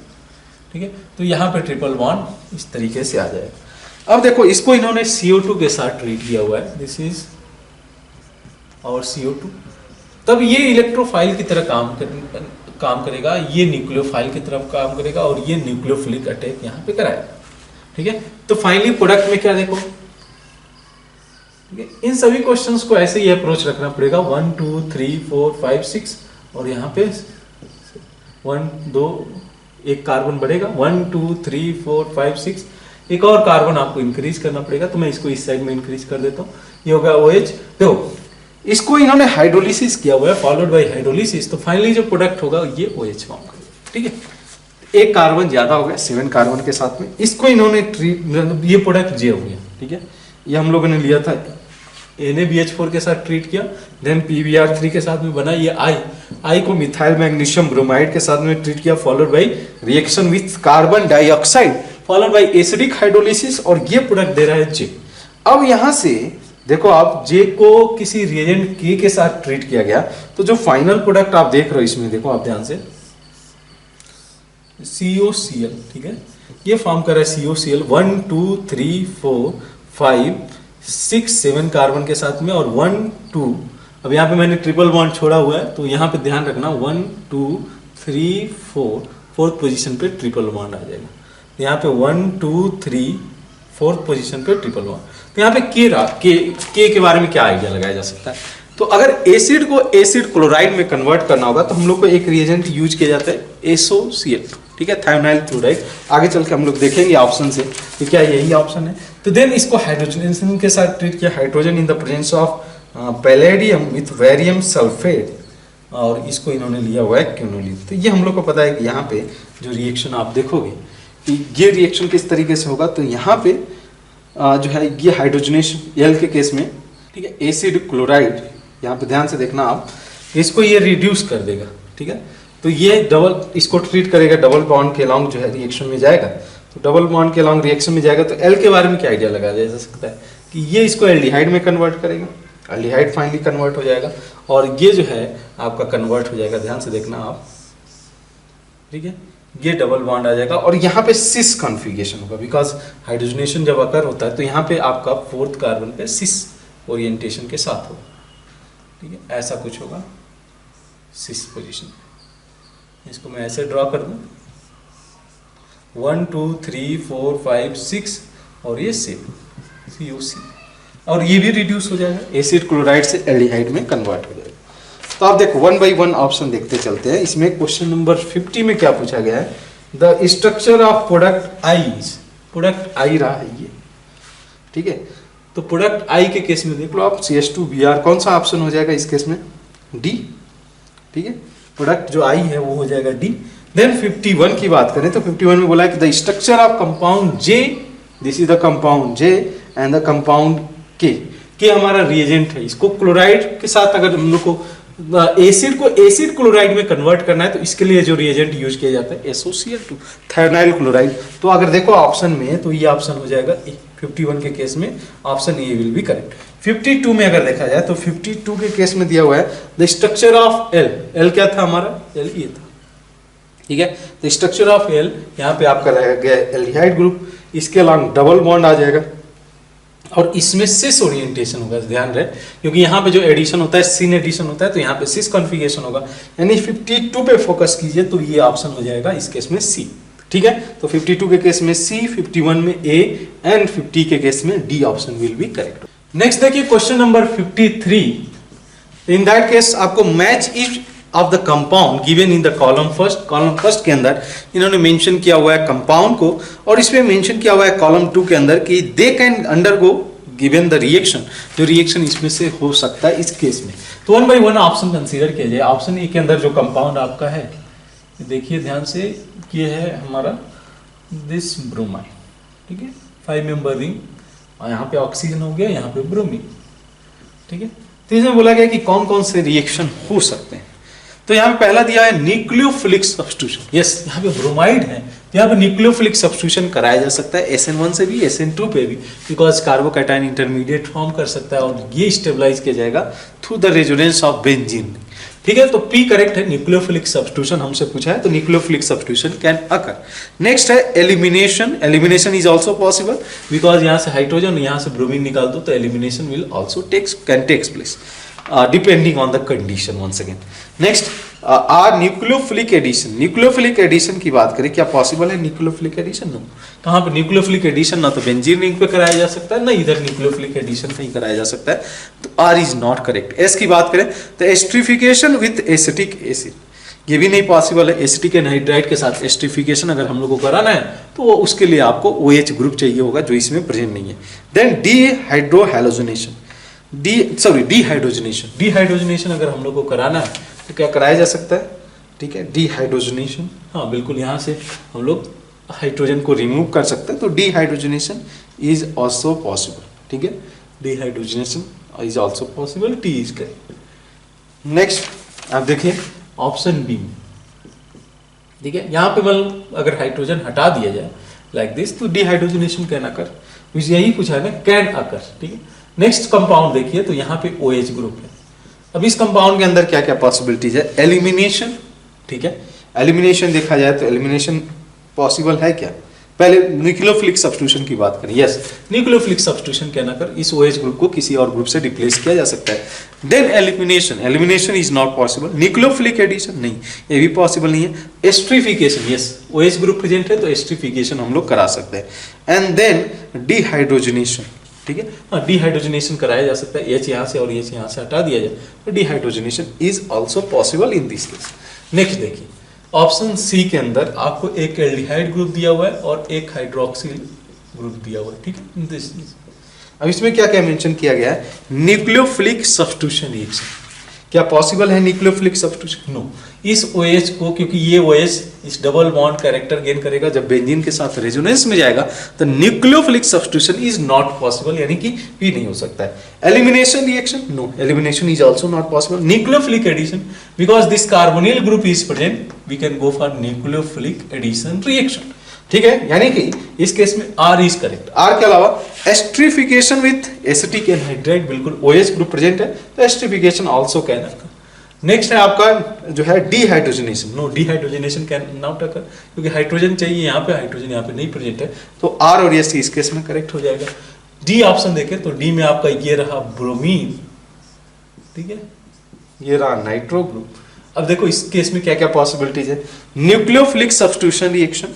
ठीक है। तो यहाँ पे ट्रिपल बॉन्ड इस तरीके से आ जाएगा। अब देखो इसको इन्होंने CO2 के साथ ट्रीट किया हुआ है, दिस इज और CO2, तब ये इलेक्ट्रोफाइल की तरह काम करेगा, ये न्यूक्लियोफाइल की तरफ काम करेगा और ये न्यूक्लियोफिलिक अटैक यहाँ पे कराएगा, ठीक है। तो फाइनली प्रोडक्ट में क्या देखो, ठीक है, इन सभी क्वेश्चंस को ऐसे ही अप्रोच रखना पड़ेगा। 1 2 3 4 5 6 और यहाँ पे 1 2 एक कार्बन बढ़ेगा, 1 2 3 4 5 6 एक और कार्बन आपको इंक्रीज करना पड़ेगा। तो मैं इसको इस साइड में इंक्रीज कर देता हूँ, ये होगा OH। देखो इसको इन्होंने हाइड्रोलिसिस किया हुआ है, फॉलोड बाय हाइड्रोलिसिस, तो फाइनली जो प्रोडक्ट होगा ये OH फॉर्म करेगा, ठीक है। एक कार्बन ज्यादा हो गया 7 कार्बन के साथ में, इसको इन्होंने ट्रीट, ये प्रोडक्ट J हो गया, ठीक है। ये हम लोगों ने लिया था NaBH4 के साथ ट्रीट किया, देन PBr3 के साथ में बना ये I को मिथाइल मैग्नीशियम ब्रोमाइड के साथ में ट्रीट किया, followed by reaction with carbon dioxide, followed by acidic hydrolysis, और ये प्रोडक्ट दे रहा है J। अब यहां से देखो आप J को किसी रिएजेंट K के साथ ट्रीट किया गया, तो जो फाइनल प्रोडक्ट आप देख रहे हो इसमें, देखो आप ध्यान से COCl, ठीक है, ये फॉर्म कर रहा है COCl 1 2 3 4 5 6 7 कार्बन के साथ में, और 1 2, अब यहाँ पे मैंने ट्रिपल बॉन्ड छोड़ा हुआ है, तो यहाँ पे ध्यान रखना 1 2 3 4 फोर्थ पोजीशन पे ट्रिपल बॉन्ड आ जाएगा। तो यहाँ पे 1 2 3 फोर्थ पोजीशन पे ट्रिपल बॉन्ड। तो यहाँ पे के के बारे में क्या आइडिया लगाया जा सकता है? तो अगर एसिड को एसिड क्लोराइड में कन्वर्ट करना होगा तो हम लोग को एक रिएजेंट यूज किया जाता है SOCl, ठीक है, थायोनाइल क्लोराइड। आगे चल के हम लोग देखेंगे ऑप्शन से कि क्या यही ऑप्शन है। तो देन इसको हाइड्रोजन के साथ ट्रीट किया, hydrogen in the presence of palladium with वेरियम sulphate, और इसको इन्होंने लिया हुआ है क्यूनोलिन। तो ये हम लोग को पता है कि यहाँ पे जो रिएक्शन आप देखोगे कि ये रिएक्शन किस तरीके से होगा। तो यहाँ पे जो है ये हाइड्रोजनेशन एल के केस में, ठीक है, एसिड क्लोराइड, यहाँ पे ध्यान से देखना आप, इसको ये रिड्यूस कर देगा, ठीक है। तो ये डबल इसको ट्रीट करेगा, डबल बॉन्ड के अलॉन्ग जो है रिएक्शन में जाएगा। तो डबल बॉन्ड के अलॉन्ग रिएक्शन में जाएगा तो एल के बारे में क्या आइडिया लगाया जा सकता है कि ये इसको एल्डिहाइड में कन्वर्ट करेगा, एल्डिहाइड फाइनली कन्वर्ट हो जाएगा, और ये जो है आपका कन्वर्ट हो जाएगा, ध्यान से देखना आप, ठीक है, ये डबल बॉन्ड आ जाएगा। और यहाँ पे सिस कॉन्फ़िगरेशन होगा, बिकॉज हाइड्रोजनेशन जब अकर होता है तो यहाँ पे आपका फोर्थ कार्बन पे सिस ओरिएंटेशन के साथ होगा, ठीक है, ऐसा कुछ होगा सिस पोजीशन। इसको मैं ऐसे ड्रॉ कर दूं, 1 2 3 4 5 6 और ये COC, और ये भी रिड्यूस हो जाएगा, एसिड क्लोराइड से एल्डिहाइड में कन्वर्ट हो जाएगा। तो आप देखो 1 बाई 1 ऑप्शन देखते चलते हैं। इसमें क्वेश्चन नंबर 50 में क्या पूछा गया है, the structure of product I रहा है ये, ठीक है। तो प्रोडक्ट आई के केस में देख लो आप CH2Br, कौन सा ऑप्शन हो जाएगा इस केस में? डी, ठीक है, प्रोडक्ट जो आई है वो हो जाएगा डी। देन 51 की बात करें तो 51 में बोला है कि the structure of compound J, this is the compound J and the compound के हमारा रिएजेंट है। इसको क्लोराइड के साथ अगर हम लोग को एसिड को एसिड क्लोराइड में कन्वर्ट करना है तो इसके लिए जो रिएजेंट यूज किया जाता है SOCl2, थायोनाइल क्लोराइड। तो अगर देखो ऑप्शन में तो ये ऑप्शन हो जाएगा 51 के केस में option A will be correct. 52 में अगर देखा जाए तो 52 के केस में दिया हुआ है द स्ट्रक्चर ऑफ एल क्या था हमारा? एल ये था, ठीक है। द स्ट्रक्चर ऑफ एल यहाँ पे आपका रहेगा एल्डिहाइड ग्रुप, इसके अलॉन्ग डबल बॉन्ड आ जाएगा और इसमें सिस ओरिएंटेशन होगा, ध्यान रहे, क्योंकि यहाँ पे जो एडिशन होता है सिन एडिशन होता है तो यहाँ पे सिस कॉन्फ़िगरेशन होगा। यानी 52 पे फोकस कीजिए तो ये ऑप्शन हो जाएगा इस केस में सी, ठीक है, तो 52 के केस में सी, 51 में ए एंड 50 के केस में D option will be correct. Next देखिए question number 53। In that case आपको match each of the compound given in the column first के अंदर इन्होंने मेंशन किया हुआ है कंपाउंड को, और इसमें मेंशन किया हुआ है कॉलम 2 के अंदर कि they can undergo given the reaction, जो रिएक्शन इसमें से हो सकता है इस केस में। तो 1 बाय 1 ऑप्शन कंसीडर किया जाए। ऑप्शन ए के अंदर जो कंपाउंड आपका है, देखिए ध्यान से, ये है हमारा दिस ब्रोमाइड, ठीक है, 5 मेंबर रिंग, और यहाँ पे ऑक्सीजन हो गया, यहाँ पे ब्रोमीन, ठीक है। तो इसमें बोला गया कि कौन कौन से रिएक्शन हो सकते हैं। तो यहाँ पे पहला दिया है न्यूक्लियोफिलिक सब्स्टिट्यूशन। यस, यहाँ पे ब्रोमाइड है, यहाँ पे न्यूक्लियोफिलिक सब्स्टिट्यूशन कराया जा सकता है SN1 से भी, SN2 पे भी, बिकॉज कार्बोकैटायन इंटरमीडिएट फॉर्म कर सकता है और ये स्टेबलाइज किया जाएगा through the resonance of benzene, ठीक है। तो पी करेक्ट है, न्यूक्लियोफिलिक सब्स्टिट्यूशन हमसे पूछा है, तो nucleophilic substitution can occur. Next है elimination. Elimination is also possible because यहाँ से हाइड्रोजन, यहाँ से ब्रोमीन निकाल दो, तो elimination will also can takes place depending on the condition once again. Next are nucleophilic addition. Nucleophilic addition की बात करें, क्या पॉसिबल है न्यूक्लियोफिलिक एडिशन? नो। कहाँ पे न्यूक्लियोफिलिक एडिशन ना तो बेंजीन रिंग पे कराया जा सकता है, ना इधर न्यूक्लियोफिलिक एडिशन कहीं कराया जा सकता है, तो R is not correct. S की बात करें तो एस्ट्रिफिकेशन विथ एसिटिक एसिड, ये भी नहीं पॉसिबल है। एसिटिक एनहाइड्राइड के साथ एस्ट्रिफिकेशन अगर हम लोग को कराना है तो वो उसके लिए आपको OH ग्रुप चाहिए होगा, जो इसमें प्रेजेंट नहीं है। देन डीहाइड्रोजनेशन, डीहाइड्रोजनेशन अगर हम लोग को कराना है तो क्या कराया जा सकता है? ठीक है, डीहाइड्रोजनेशन, हाँ बिल्कुल, यहाँ से हम लोग हाइड्रोजन को रिमूव कर सकते हैं, तो डीहाइड्रोजनेशन इज ऑल्सो पॉसिबल, ठीक है, dehydrogenation is also possible, T is correct. Next आप देखिए ऑप्शन बी, ठीक है, यहाँ पे मतलब अगर हाइड्रोजन हटा दिया जाए लाइक दिस, तो डीहाइड्रोजनेशन कैन अकर, यही पूछा है ना, कैन अकर, ठीक है। नेक्स्ट कंपाउंड देखिए, तो यहाँ पे OH ग्रुप है। अब इस कंपाउंड के अंदर क्या क्या पॉसिबिलिटीज है? एलिमिनेशन, ठीक है, एलिमिनेशन देखा जाए तो एलिमिनेशन पॉसिबल है क्या? पहले न्यूक्लियोफिलिक सब्स्टिट्यूशन की बात करें। यस, न्यूक्लियोफिलिक सब्स्टिट्यूशन क्या ना कर, इस OH ग्रुप को किसी और ग्रुप से रिप्लेस किया जा सकता है। Then elimination is not possible. Nucleophilic addition नहीं, ये भी पॉसिबल नहीं है। Esterification, yes, OH group present है तो एस्ट्रिफिकेशन हम लोग करा सकते हैं। एंड देन डिहाइड्रोजनेशन, ठीक है, हाँ, डिहाइड्रोजनेशन कराया जा सकता है, H यहाँ से और H यहाँ से हटा दिया जाए तो dehydrogenation is also possible in this case. Next देखिए ऑप्शन सी के अंदर आपको एक एल्डिहाइड ग्रुप दिया हुआ है और एक हाइड्रोक्सिल ग्रुप दिया हुआ है, ठीक है। अब इसमें क्या क्या मेंशन किया गया है? न्यूक्लियोफिलिक सब्स्टिट्यूशन रिएक्शन, क्या पॉसिबल है न्यूक्लियोफिलिक सब्स्टिट्यूशन? नो। इस OH को, क्योंकि ये OH इस डबल बॉन्ड कैरेक्टर गेन करेगा जब बेंजीन के साथ रेजोनेंस में जाएगा, तो nucleophilic substitution is not possible, यानी कि भी नहीं हो सकता है। Elimination reaction, no, elimination is also not possible. Nucleophilic addition, because this carbonyl group is present, we can go for nucleophilic addition reaction, ठीक है, यानी कि इस केस में आर इज करेक्ट। आर के अलावा एस्ट्रिफिकेशन विथ एसिटिक एनहाइड्राइड, बिल्कुल OH group present है तो esterification also can occur. Next है आपका जो है dehydrogenation, no, dehydrogenation can not occur, क्योंकि हाइड्रोजन चाहिए यहाँ पे, हाइड्रोजन यहाँ पे नहीं प्रेजेंट है, तो आर और एस इस केस में करेक्ट हो जाएगा। डी ऑप्शन देखें तो डी में आपका ये रहा ब्रोमीन, ठीक है, ये रहा नाइट्रो ग्रुप। अब देखो इस केस में क्या क्या पॉसिबिलिटीज है? न्यूक्लियोफिलिक सब्स्टिट्यूशन रिएक्शन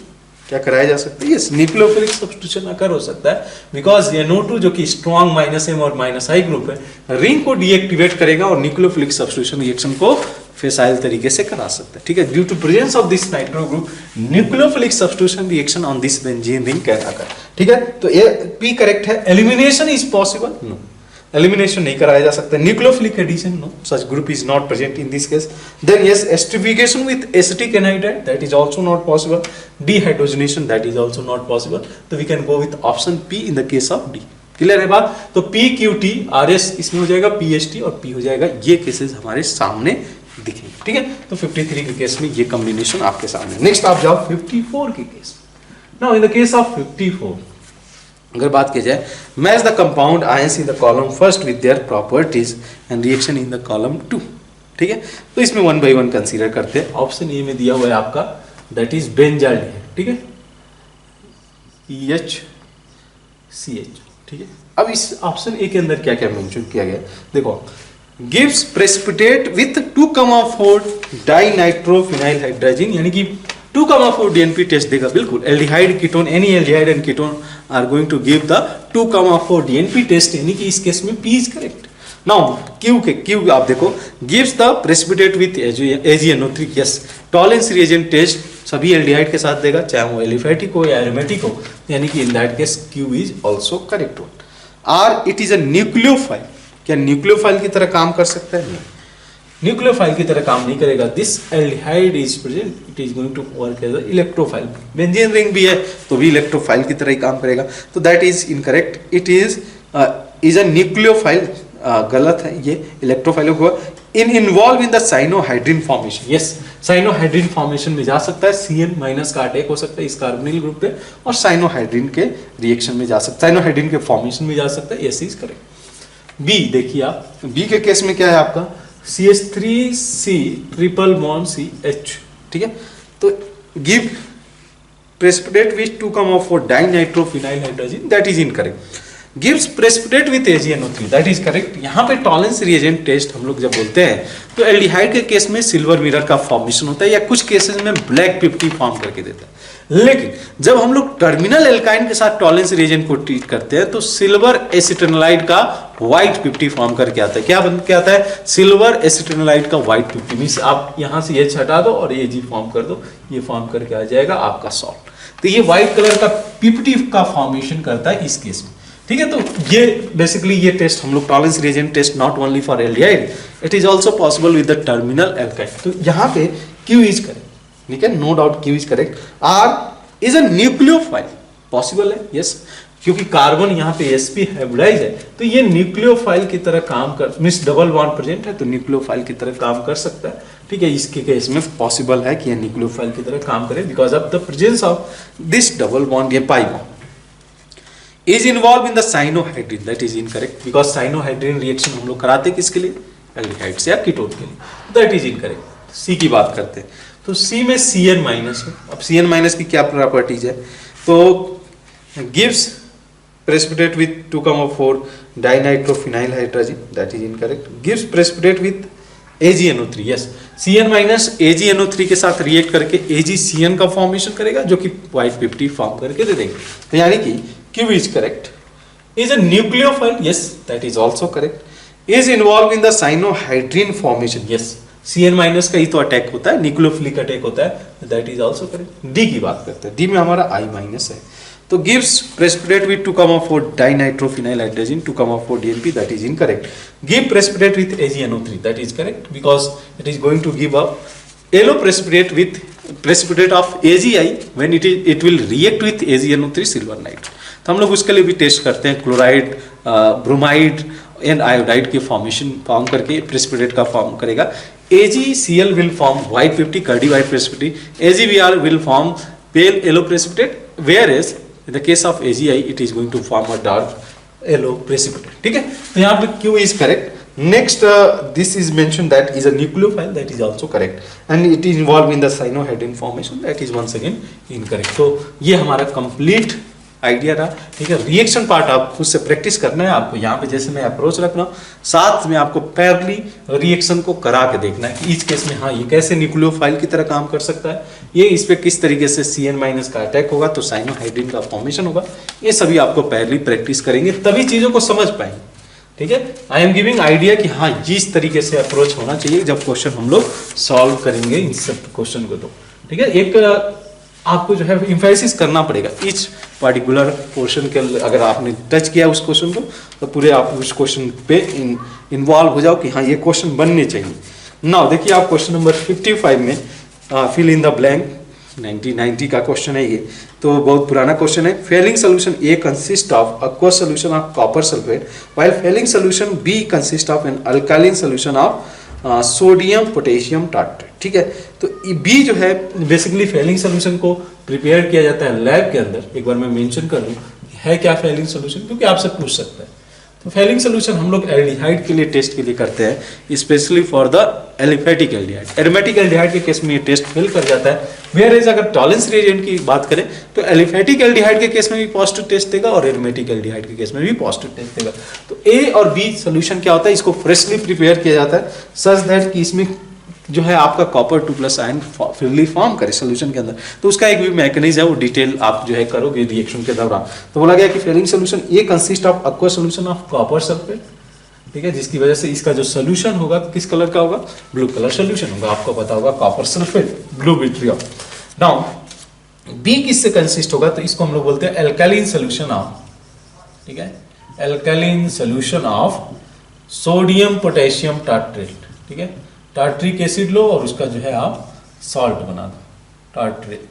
क्या कराया जा सकता है? यस, न्यूक्लियोफिलिक सब्स्टिट्यूशन अकर हो सकता है, बिकॉज ये NO2 जो कि स्ट्रॉन्ग -M और -I ग्रुप है, रिंग को डीएक्टिवेट करेगा और न्यूक्लियोफिलिक सब्स्टिट्यूशन रिएक्शन को फेसाइल तरीके से करा सकता है, ठीक है। Due to presence of this nitro group, nucleophilic substitution reaction on this benzene ring can occur, ठीक है। तो ये पी करेक्ट है। Elimination is possible, no, elimination नहीं कराया जा सकता। Nucleophilic addition, no, such group is not present in this case. Then yes, esterification with acetic anhydride, that is also not possible. Dehydrogenation, that is also not possible, तो we can go with option P in the case of D. Clear है बात? तो PQT RS इसमें हो जाएगा, PST और P हो जाएगा, ये केसेस हमारे सामने दिखेंगे, ठीक है। तो 53 के केस में ये कॉम्बिनेशन आपके सामने। नेक्स्ट आप जाओ 54 के case. Now in the case of 54 अगर बात की जाए, match the compound ions in the column first with their properties and reaction in the column 2, ठीक है। तो इसमें 1 by 1 कंसीडर करते हैं। ऑप्शन ए में दिया हुआ है आपका, दैट इज बेंजाल्डिहाइड, ठीक है, EHCH, ठीक है। अब इस ऑप्शन ए के अंदर क्या क्या मेंशन किया गया देखो, gives precipitate with 2,4 dinitrophenyl hydrogen, यानी कि 2,4 डीएनपी टेस्ट देगा, बिल्कुल aldehyde ketone, any aldehyde and ketone are going to give the 2,4 DNP test, यानी कि इस केस में P is correct. Now Q आप देखो, gives the precipitate with AgNO3, yes Tollens reagent test सभी एल्डिहाइड के साथ देगा, चाहे वो एलिफेटिक हो या एरोमेटिक हो, यानी कि in that case Q is also correct one. R it is a nucleophile, क्या न्यूक्लियोफाइल की तरह काम कर सकता है? नहीं, न्यूक्लियोफाइल की तरह काम नहीं करेगा। This aldehyde is present, it is going to work as a electrophile. Benzene ring भी है तो भी इलेक्ट्रोफाइल की तरह ही काम करेगा, तो that is incorrect. It is a nucleophile, गलत है ये, इलेक्ट्रोफाइल हुआ। Involve in the cyanohydrin formation, yes cyanohydrin formation में जा सकता है, CN माइनस का अटैक हो सकता है इस कार्बोनिल ग्रुप पे, और साइनोहाइड्रिन के रिएक्शन में जा सकता है, साइनोहाइड्रिन के फॉर्मेशन में जा सकता है, यस इज करेक्ट। बी देखिए आप, बी के केस में क्या है आपका CH3C ट्रिपल बॉन्ड CH, ठीक है, तो give precipitate with 2,4 dinitrophenyl hydrogen, that is incorrect. Gives precipitate with AgNO3, that is correct. यहाँ पे टॉलेंस रिएजेंट टेस्ट हम लोग जब बोलते हैं तो एल्डिहाइड के केस में सिल्वर मिरर का फॉर्मेशन होता है, या कुछ केसेस में ब्लैक 50 फॉर्म करके देता है। लेकिन जब हम लोग टर्मिनल एल्काइन के साथ टॉलेंस रिएजेंट को ट्रीट करते हैं तो सिल्वर एसिटेनोलाइड का व्हाइट 50 फॉर्म करके आता है। क्या बन के आता है? सिल्वर एसिटेनोलाइड का व्हाइट 50, मींस आप यहां से H हटा दो और Ag फॉर्म कर दो, ये फॉर्म करके आ जाएगा आपका सॉल्ट। तो ये व्हाइट कलर का 50 का फॉर्मेशन करता है इस केस में, ठीक है। तो ये बेसिकली ये टेस्ट हम लोग Tollens reagent test not only for aldehyde, it is also possible with the terminal alkyne. तो यहाँ पे Q इज करेक्ट, ठीक है, no doubt Q is correct. R is a nucleophile, possible है, यस क्योंकि कार्बन यहाँ पे sp हाइब्रिडाइज है, तो ये न्यूक्लियोफाइल की तरह काम कर, मींस डबल बॉन्ड प्रेजेंट है तो न्यूक्लियोफाइल की तरह काम कर सकता है, ठीक है। इसके केस में पॉसिबल है कि ये न्यूक्लियोफाइल की तरह काम करे because of the presence of this double bond, ये pi bond. Is involved in the cyanohydrin, that is incorrect because cyanohydrin reaction हम लोग कराते किसके लिए? एल्डिहाइड से या कीटोन के लिए, दैट इज इनकरेक्ट। सी की बात करते हैं तो सी में Cn माइनस है। अब Cn माइनस की क्या प्रॉपर्टीज है? तो gives precipitate with 2,4 dinitrophenyl hydrogen, that is incorrect. Gives precipitate with AgNO3, yes Cn minus AgNO3 के साथ रिएक्ट करके AgCN का फॉर्मेशन करेगा जो कि व्हाइट 50 फॉर्म करके दे देंगे, तो यानी कि Q is correct. Is a nucleophile? Yes, that is also correct. Is involved in the cyanohydrin formation? Yes. Cn minus का ही तो अटैक होता है, न्यूक्लियोफिलिक अटैक होता है, that is also correct. D की बात करते हैं, D में हमारा I माइनस है, तो gives precipitate with 2,4 dinitrophenyl hydrogen 2,4 DNP, that is incorrect. Give precipitate with AgNO3, that is correct because it is going to give a yellow precipitate with precipitate of AgI when it will react with AgNO3 silver nitrate. तो हम लोग उसके लिए भी test करते हैं, chloride, bromide and iodide के formation form करके प्रेसिपिटेट का फॉर्म करेगा। AgCl will form white 50 curdy white precipitate, AgBr will form pale yellow precipitate, where as in the case of AgI it is going to form a dark yellow precipitate, ठीक है। तो यहाँ पे Q is correct. Next, this is mentioned that is a nucleophile, that is also correct, and it is involved in the cyanohydrin formation, that is once again incorrect. तो ये हमारा complete idea रहा, ठीक है। रिएक्शन पार्ट आप खुद से practice करना है आपको, यहाँ पे जैसे मैं अप्रोच रख रहा हूँ, साथ में आपको पैरेलली रिएक्शन को करा के देखना है कि इस केस में हाँ ये कैसे न्यूक्लियोफाइल की तरह काम कर सकता है, ये इस पे किस तरीके से Cn माइनस का अटैक होगा तो साइनोहाइड्रिन का फॉर्मेशन होगा, ये सभी आपको पैरेलली प्रैक्टिस करेंगे तभी चीज़ों को समझ पाएंगे, ठीक है। आई एम गिविंग आइडिया कि हाँ जिस तरीके से अप्रोच होना चाहिए जब क्वेश्चन हम लोग सॉल्व करेंगे इन सब क्वेश्चन को, तो ठीक है। एक आपको जो है इम्फेसिस करना पड़ेगा इच पर्टिकुलर पोर्शन के, अगर आपने टच किया उस क्वेश्चन को तो पूरे आप उस क्वेश्चन पे इन्वॉल्व हो जाओ कि हाँ ये क्वेश्चन बनने चाहिए। नाउ देखिए आप क्वेश्चन नंबर 55 में फिल इन द ब्लैंक 1990 का क्वेश्चन है ये, तो बहुत पुराना क्वेश्चन है। Fehling solution A consist of aqueous solution of copper sulfate while failing solution B consist of an alkaline solution of sodium potassium tartrate, ठीक है। तो बी जो है बेसिकली फेलिंग सोल्यूशन को प्रिपेयर किया जाता है लैब के अंदर, एक बार मैं मेंशन कर दूं है क्या फेलिंग सोल्यूशन, क्योंकि आपसे पूछ सकता है। तो फेलिंग सोल्यूशन हम लोग एल्डिहाइड के लिए टेस्ट के लिए करते हैं, specially for the aliphatic aldehyde. Aromatic aldehyde के केस में ये टेस्ट फेल कर जाता है, वेयर एज अगर टॉलेंस रिएजेंट की बात करें तो एलिफेटिक एल्डिहाइड के केस में भी पॉजिटिव टेस्ट देगा और एरोमेटिक एल्डिहाइड के केस में भी पॉजिटिव टेस्ट देगा। तो ए और बी सोल्यूशन क्या होता है, इसको फ्रेशली प्रिपेयर किया जाता है सच दैट कि इसमें जो है आपका कॉपर 2+ आयन फ्रीली फॉर्म करे सोल्यूशन के अंदर। तो उसका एक भी मैकेनिज्म है, वो डिटेल आप जो है करोगे रिएक्शन के दौरान। तो बोला गया कि फेरिंग सोल्यूशन ये consist of aqua solution of copper sulphate, ठीक है, जिसकी वजह से इसका जो सोल्यूशन होगा किस कलर का होगा, ब्लू कलर सोल्यूशन होगा। आपको पता होगा copper sulphate, blue vitriol. Now B किससे कंसिस्ट होगा, तो इसको हम लोग बोलते हैं एल्कालीन सोल्यूशन ऑफ, ठीक है, alkaline solution of sodium potassium tartrate, ठीक है। टार्ट्रिक एसिड लो और उसका जो है आप सॉल्ट बना दो, टार्ट्रेट,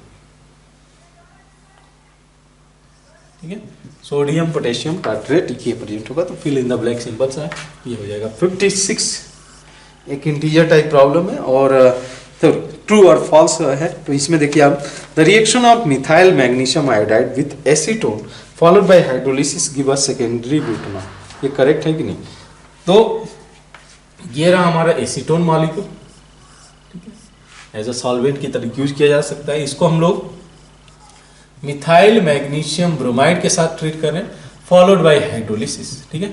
ठीक है, सोडियम पोटेशियम टार्ट्रेट ये प्रेजेंट होगा। तो fill in the blank simple सा ये हो जाएगा। 56 एक इंटीजर टाइप प्रॉब्लम है और तो ट्रू और फॉल्स है। तो इसमें देखिए आप, the reaction of methyl magnesium iodide with acetone followed by hydrolysis give us secondary butanol. ये करेक्ट है कि नहीं? तो ये रहा हमारा एसीटोन मॉलिक्यूल, ठीक है, एज अ सॉल्वेंट की तरह यूज किया जा सकता है। इसको हम लोग मिथाइल मैग्नीशियम ब्रोमाइड के साथ ट्रीट कर रहे हैं, फॉलोड बाय हाइड्रोलिसिस, ठीक है।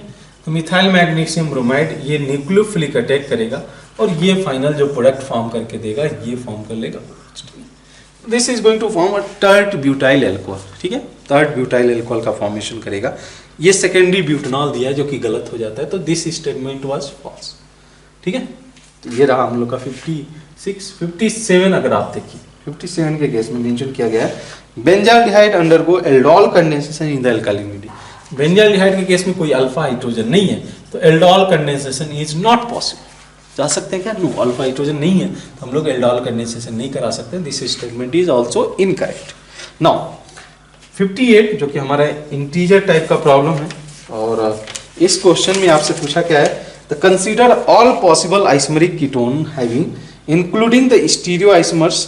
तो मिथाइल मैग्नीशियम ब्रोमाइड ये न्यूक्लियोफिलिक अटैक करेगा और ये फाइनल जो प्रोडक्ट फॉर्म करके देगा ये फॉर्म कर लेगा। This is going to form a tert butyl alcohol, ठीक है, टर्ट ब्यूटाइल एल्कोहल का फॉर्मेशन करेगा। ये सेकेंडरी ब्यूटेनॉल दिया है जो कि गलत हो जाता है, तो दिस स्टेटमेंट वाज फॉल्स, ठीक है। तो ये रहा हम लोग का 56 57। अगर आप देखिए 57 के केस में मेंशन किया गया है benzaldehyde undergo aldol condensation in the alkyl medium. Benzaldehyde के केस में कोई अल्फा हाइड्रोजन नहीं है, तो aldol condensation is not possible. जा सकते हैं क्या? नो, अल्फा हाइड्रोजन नहीं है तो हम लोग एल्डोल कंडेंसेशन नहीं करा सकते। This statement is also incorrect. Now 58 जो कि हमारा इंटीजर टाइप का प्रॉब्लम है और इस क्वेश्चन में आपसे पूछा क्या है, the consider all possible isomeric ketone having including the stereo isomers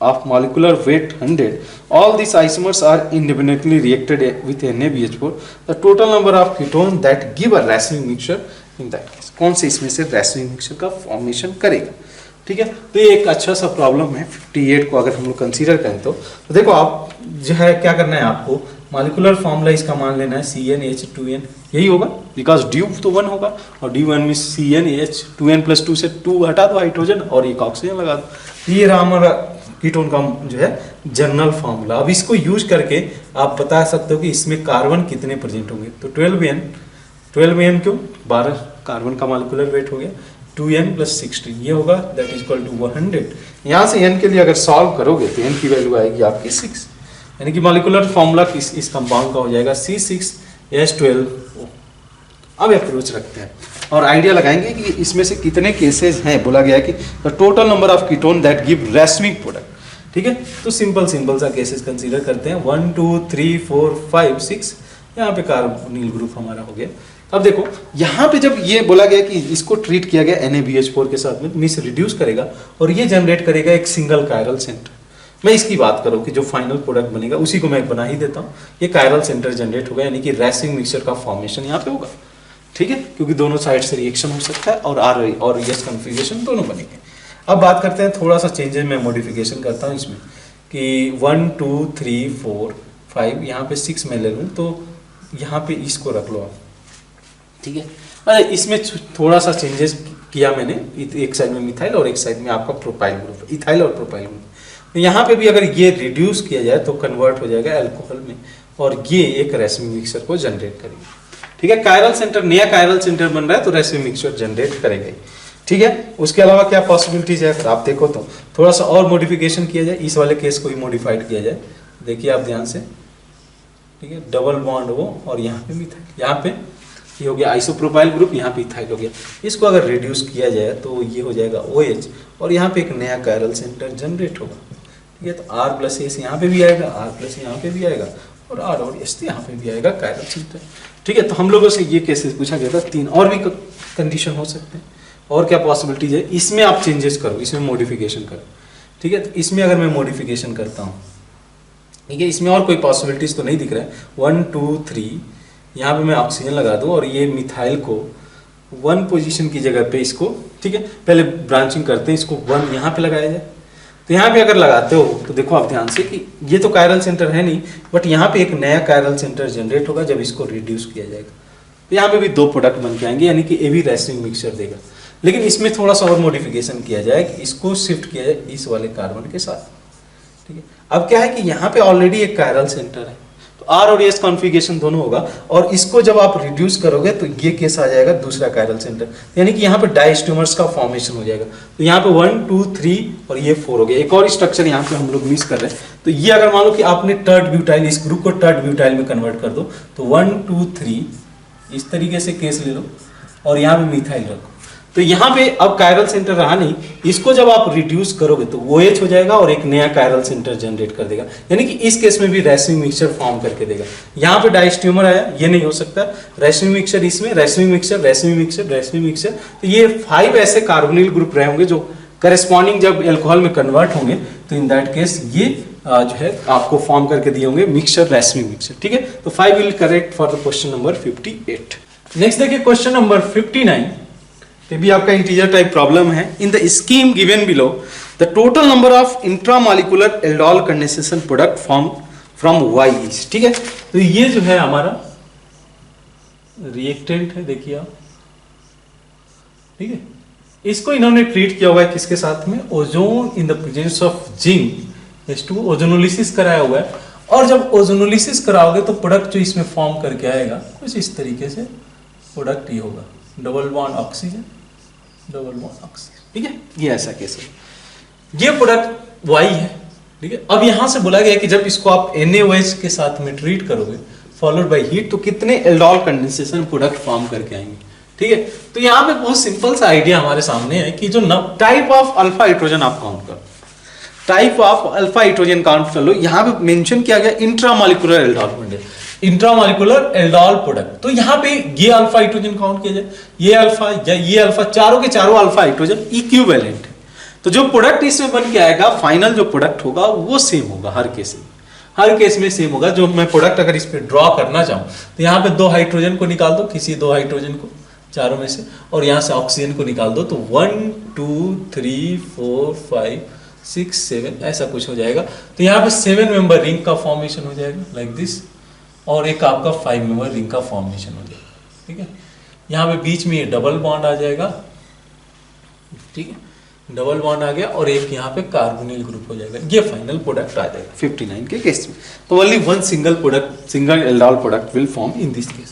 of molecular weight 100, all these isomers are independently reacted with NaBH4, the total number of ketone that give a racemic mixture in that case। कौन से इसमें से racemic mixture का formation करेगा, ठीक है। तो ये एक अच्छा सा प्रॉब्लम है 58 को अगर हम लोग कंसीडर करें तो देखो आप जो है क्या करना है, आपको मॉलिक्यूलर फॉर्मूला इसका मान लेना है CnH2n, यही होगा बिकॉज ड्यू तो 1 होगा और D1 में CnH2n+2 से 2 हटा दो हाइड्रोजन और एक ऑक्सीजन लगा दो। ये रहा हमारा कीटोन का जो है जनरल फार्मूला। अब इसको यूज करके आप बता सकते हो कि इसमें कार्बन कितने प्रेजेंट होंगे। तो 12n क्यों, 12 कार्बन का मॉलिक्यूलर वेट हो गया, 2n + 16 ये होगा, दैट इज इक्वल टू 100। यहाँ से n के लिए अगर सॉल्व करोगे तो n की वैल्यू आएगी आपकी 6, यानी कि मॉलिक्यूलर फार्मूला इस कंपाउंड का हो जाएगा C6H12O। अब अप्रोच रखते हैं और आइडिया लगाएंगे कि इसमें से कितने केसेस हैं। बोला गया है कि the total number of ketone that give racemic product, ठीक है। तो सिंपल सा केसेस कंसीडर करते हैं, 1 2 3 4 5 6। यहाँ पे कार्बोनिल ग्रुप हमारा हो गया। अब देखो यहाँ पे जब ये बोला गया कि इसको ट्रीट किया गया NaBH4 के साथ में, मिस रिड्यूस करेगा और ये जनरेट करेगा एक सिंगल कायरल सेंटर। मैं इसकी बात करूँ कि जो फाइनल प्रोडक्ट बनेगा उसी को मैं बना ही देता हूँ। ये कायरल सेंटर जनरेट होगा, यानी कि रैसिंग मिक्सचर का फॉर्मेशन यहाँ पे होगा, ठीक है, क्योंकि दोनों साइड से रिएक्शन हो सकता है और आर और एस कन्फिग्रेशन दोनों बनेंगे। अब बात करते हैं थोड़ा सा चेंजेस, मैं मॉडिफिकेशन करता हूँ इसमें कि 1 2 3 4 5 यहाँ पे 6 मैं ले लूँ, तो यहाँ पे इसको रख लो आप, ठीक है। अरे इसमें थोड़ा सा चेंजेस किया मैंने, एक साइड में मिथाइल और एक साइड में आपका प्रोपाइल ग्रुप, इथाइल और प्रोपाइल ग्रुप। तो यहाँ पे भी अगर ये रिड्यूस किया जाए तो कन्वर्ट हो जाएगा अल्कोहल में और ये एक रैसमिक मिक्सचर को जनरेट करेगा, ठीक है। कायरल सेंटर, नया कायरल सेंटर बन रहा है तो रैसमिक मिक्सचर जनरेट करेगा, ठीक है। उसके अलावा क्या पॉसिबिलिटीज है, अगर आप देखो तो थोड़ा सा और मॉडिफिकेशन किया जाए, इस वाले केस को ही मॉडिफाइड किया जाए। देखिए आप ध्यान से, ठीक है, डबल बॉन्ड वो और यहाँ पे मिथाइल, यहाँ पे ये हो गया आइसोप्रोपाइल ग्रुप, यहाँ पे इथाइल हो गया। इसको अगर रिड्यूस किया जाए तो ये हो जाएगा OH और यहाँ पे एक नया कायरल सेंटर जनरेट होगा, ठीक है। तो R+S यहाँ पे भी आएगा, R+ यहाँ पे भी आएगा और R और S यहाँ पे भी आएगा कायरल सेंटर, ठीक है। तो हम लोगों से ये केसेस पूछा गया था, 3 और भी कंडीशन हो सकते हैं। और क्या पॉसिबिलिटीज है, इसमें आप चेंजेस करो, इसमें मॉडिफिकेशन करो, ठीक है। तो इसमें अगर मैं मॉडिफिकेशन करता हूँ, ठीक है, इसमें और कोई पॉसिबिलिटीज तो नहीं दिख रहा है। 1 2 3 यहाँ पे मैं ऑक्सीजन लगा दूँ और ये मिथाइल को 1 पोजीशन की जगह पे इसको, ठीक है, पहले ब्रांचिंग करते हैं, इसको 1 यहाँ पे लगाया जाए। तो यहाँ पे अगर लगाते हो तो देखो आप ध्यान से कि ये तो कायरल सेंटर है नहीं, बट यहाँ पे एक नया कायरल सेंटर जनरेट होगा जब इसको रिड्यूस किया जाएगा। तो यहाँ पे भी 2 प्रोडक्ट बन के आएंगे, यानी कि ये भी रैसमिक मिक्सचर देगा। लेकिन इसमें थोड़ा सा और मॉडिफिकेशन किया जाए कि इसको शिफ्ट किया जाए इस वाले कार्बन के साथ, ठीक है। अब क्या है कि यहाँ पे ऑलरेडी एक कायरल सेंटर है, तो आर और एस कॉन्फ़िगरेशन दोनों होगा, और इसको जब आप रिड्यूस करोगे तो ये केस आ जाएगा दूसरा कायरल सेंटर, यानी कि यहाँ पे डायस्ट्यूमर्स का फॉर्मेशन हो जाएगा। तो यहाँ पे 1 2 3 और ये 4 हो गया। एक और स्ट्रक्चर यहाँ पे हम लोग मिस कर रहे हैं, तो ये अगर मान लो कि आपने टर्ड ब्यूटाइल, इस ग्रुप को टर्ड ब्यूटाइल में कन्वर्ट कर दो, तो 1 2 3 इस तरीके से केस ले लो, और यहाँ पे मिथाइल रखो, तो यहाँ पे अब कायरल सेंटर रहा नहीं, इसको जब आप रिड्यूस करोगे तो OH हो जाएगा और एक नया कायरल सेंटर जनरेट कर देगा, यानी कि इस केस में भी रेसिड्यू मिक्सचर फॉर्म करके देगा। यहाँ पे डायस्ट्यूमर आया, ये नहीं हो सकता, रेसिड्यू मिक्सचर इसमें, residue mixture, residue mixture, residue mixture, तो ये 5 ऐसे कार्बोनिल ग्रुप रहे होंगे जो करस्पॉन्डिंग जब एल्कोहल में कन्वर्ट होंगे, तो इन दैट केस ये जो है आपको फॉर्म करके दिए होंगे मिक्सचर, रेसिड्यू मिक्सचर, ठीक है। तो 5 will correct for the question number 58। Next देखिए क्वेश्चन नंबर 59, ये भी आपका इंटीजर टाइप प्रॉब्लम है। In the scheme given below the total number of intramolecular aldol condensation product from Y is, ठीक है। तो ये जो है हमारा रिएक्टेंट है, देखिए आप, ठीक है। इसको इन्होंने ट्रीट किया हुआ है किसके साथ में, ozone in the presence of zinc H2, ozonolysis कराया हुआ है, और जब ओजोनोलिसिस कराओगे तो प्रोडक्ट जो इसमें फॉर्म करके आएगा कुछ इस तरीके से प्रोडक्ट ये होगा, double bond oxygen, double bond oxygen, ठीक है। ये ऐसा केस है, ये प्रोडक्ट Y है, ठीक है। अब यहां से बोला गया कि जब इसको आप NaOH के साथ में ट्रीट करोगे फॉलोड बाय हीट, तो कितने एल्डोल कंडेंसेशन प्रोडक्ट फॉर्म करके आएंगे, ठीक है। तो यहाँ पे बहुत सिंपल सा आइडिया हमारे सामने है कि जो टाइप ऑफ अल्फा हाइड्रोजन आप काउंट करो, type of alpha hydrogen count कर लो। यहाँ पे मेंशन किया गया intramolecular aldol, intramolecular aldol product, तो यहाँ पे ये अल्फा हाइड्रोजन काउंट किया जाए, ये अल्फा या ये अल्फा, चारों के चारों अल्फा हाइड्रोजन इक्विवेलेंट है, तो जो प्रोडक्ट इसमें बन के आएगा, फाइनल जो प्रोडक्ट होगा वो सेम होगा, हर केस में सेम होगा। जो मैं प्रोडक्ट अगर इस पे ड्रॉ करना चाहूँ तो यहाँ पे 2 हाइड्रोजन को निकाल दो, किसी 2 हाइड्रोजन को चारों में से, और यहाँ से ऑक्सीजन को निकाल दो, तो 1 2 3 4 5 6 7 ऐसा कुछ हो जाएगा। तो यहाँ पे 7 मेंबर रिंग का फॉर्मेशन हो जाएगा लाइक दिस, और एक आपका 5 मेंबर रिंग का फॉर्मेशन हो जाएगा, ठीक है। यहाँ पे बीच में ये डबल बॉन्ड आ जाएगा, ठीक है, डबल बॉन्ड आ गया, और एक यहाँ पे कार्बोनिल ग्रुप हो जाएगा, ये फाइनल प्रोडक्ट आ जाएगा 59 के केस में। तो only one single aldol product will form in this case.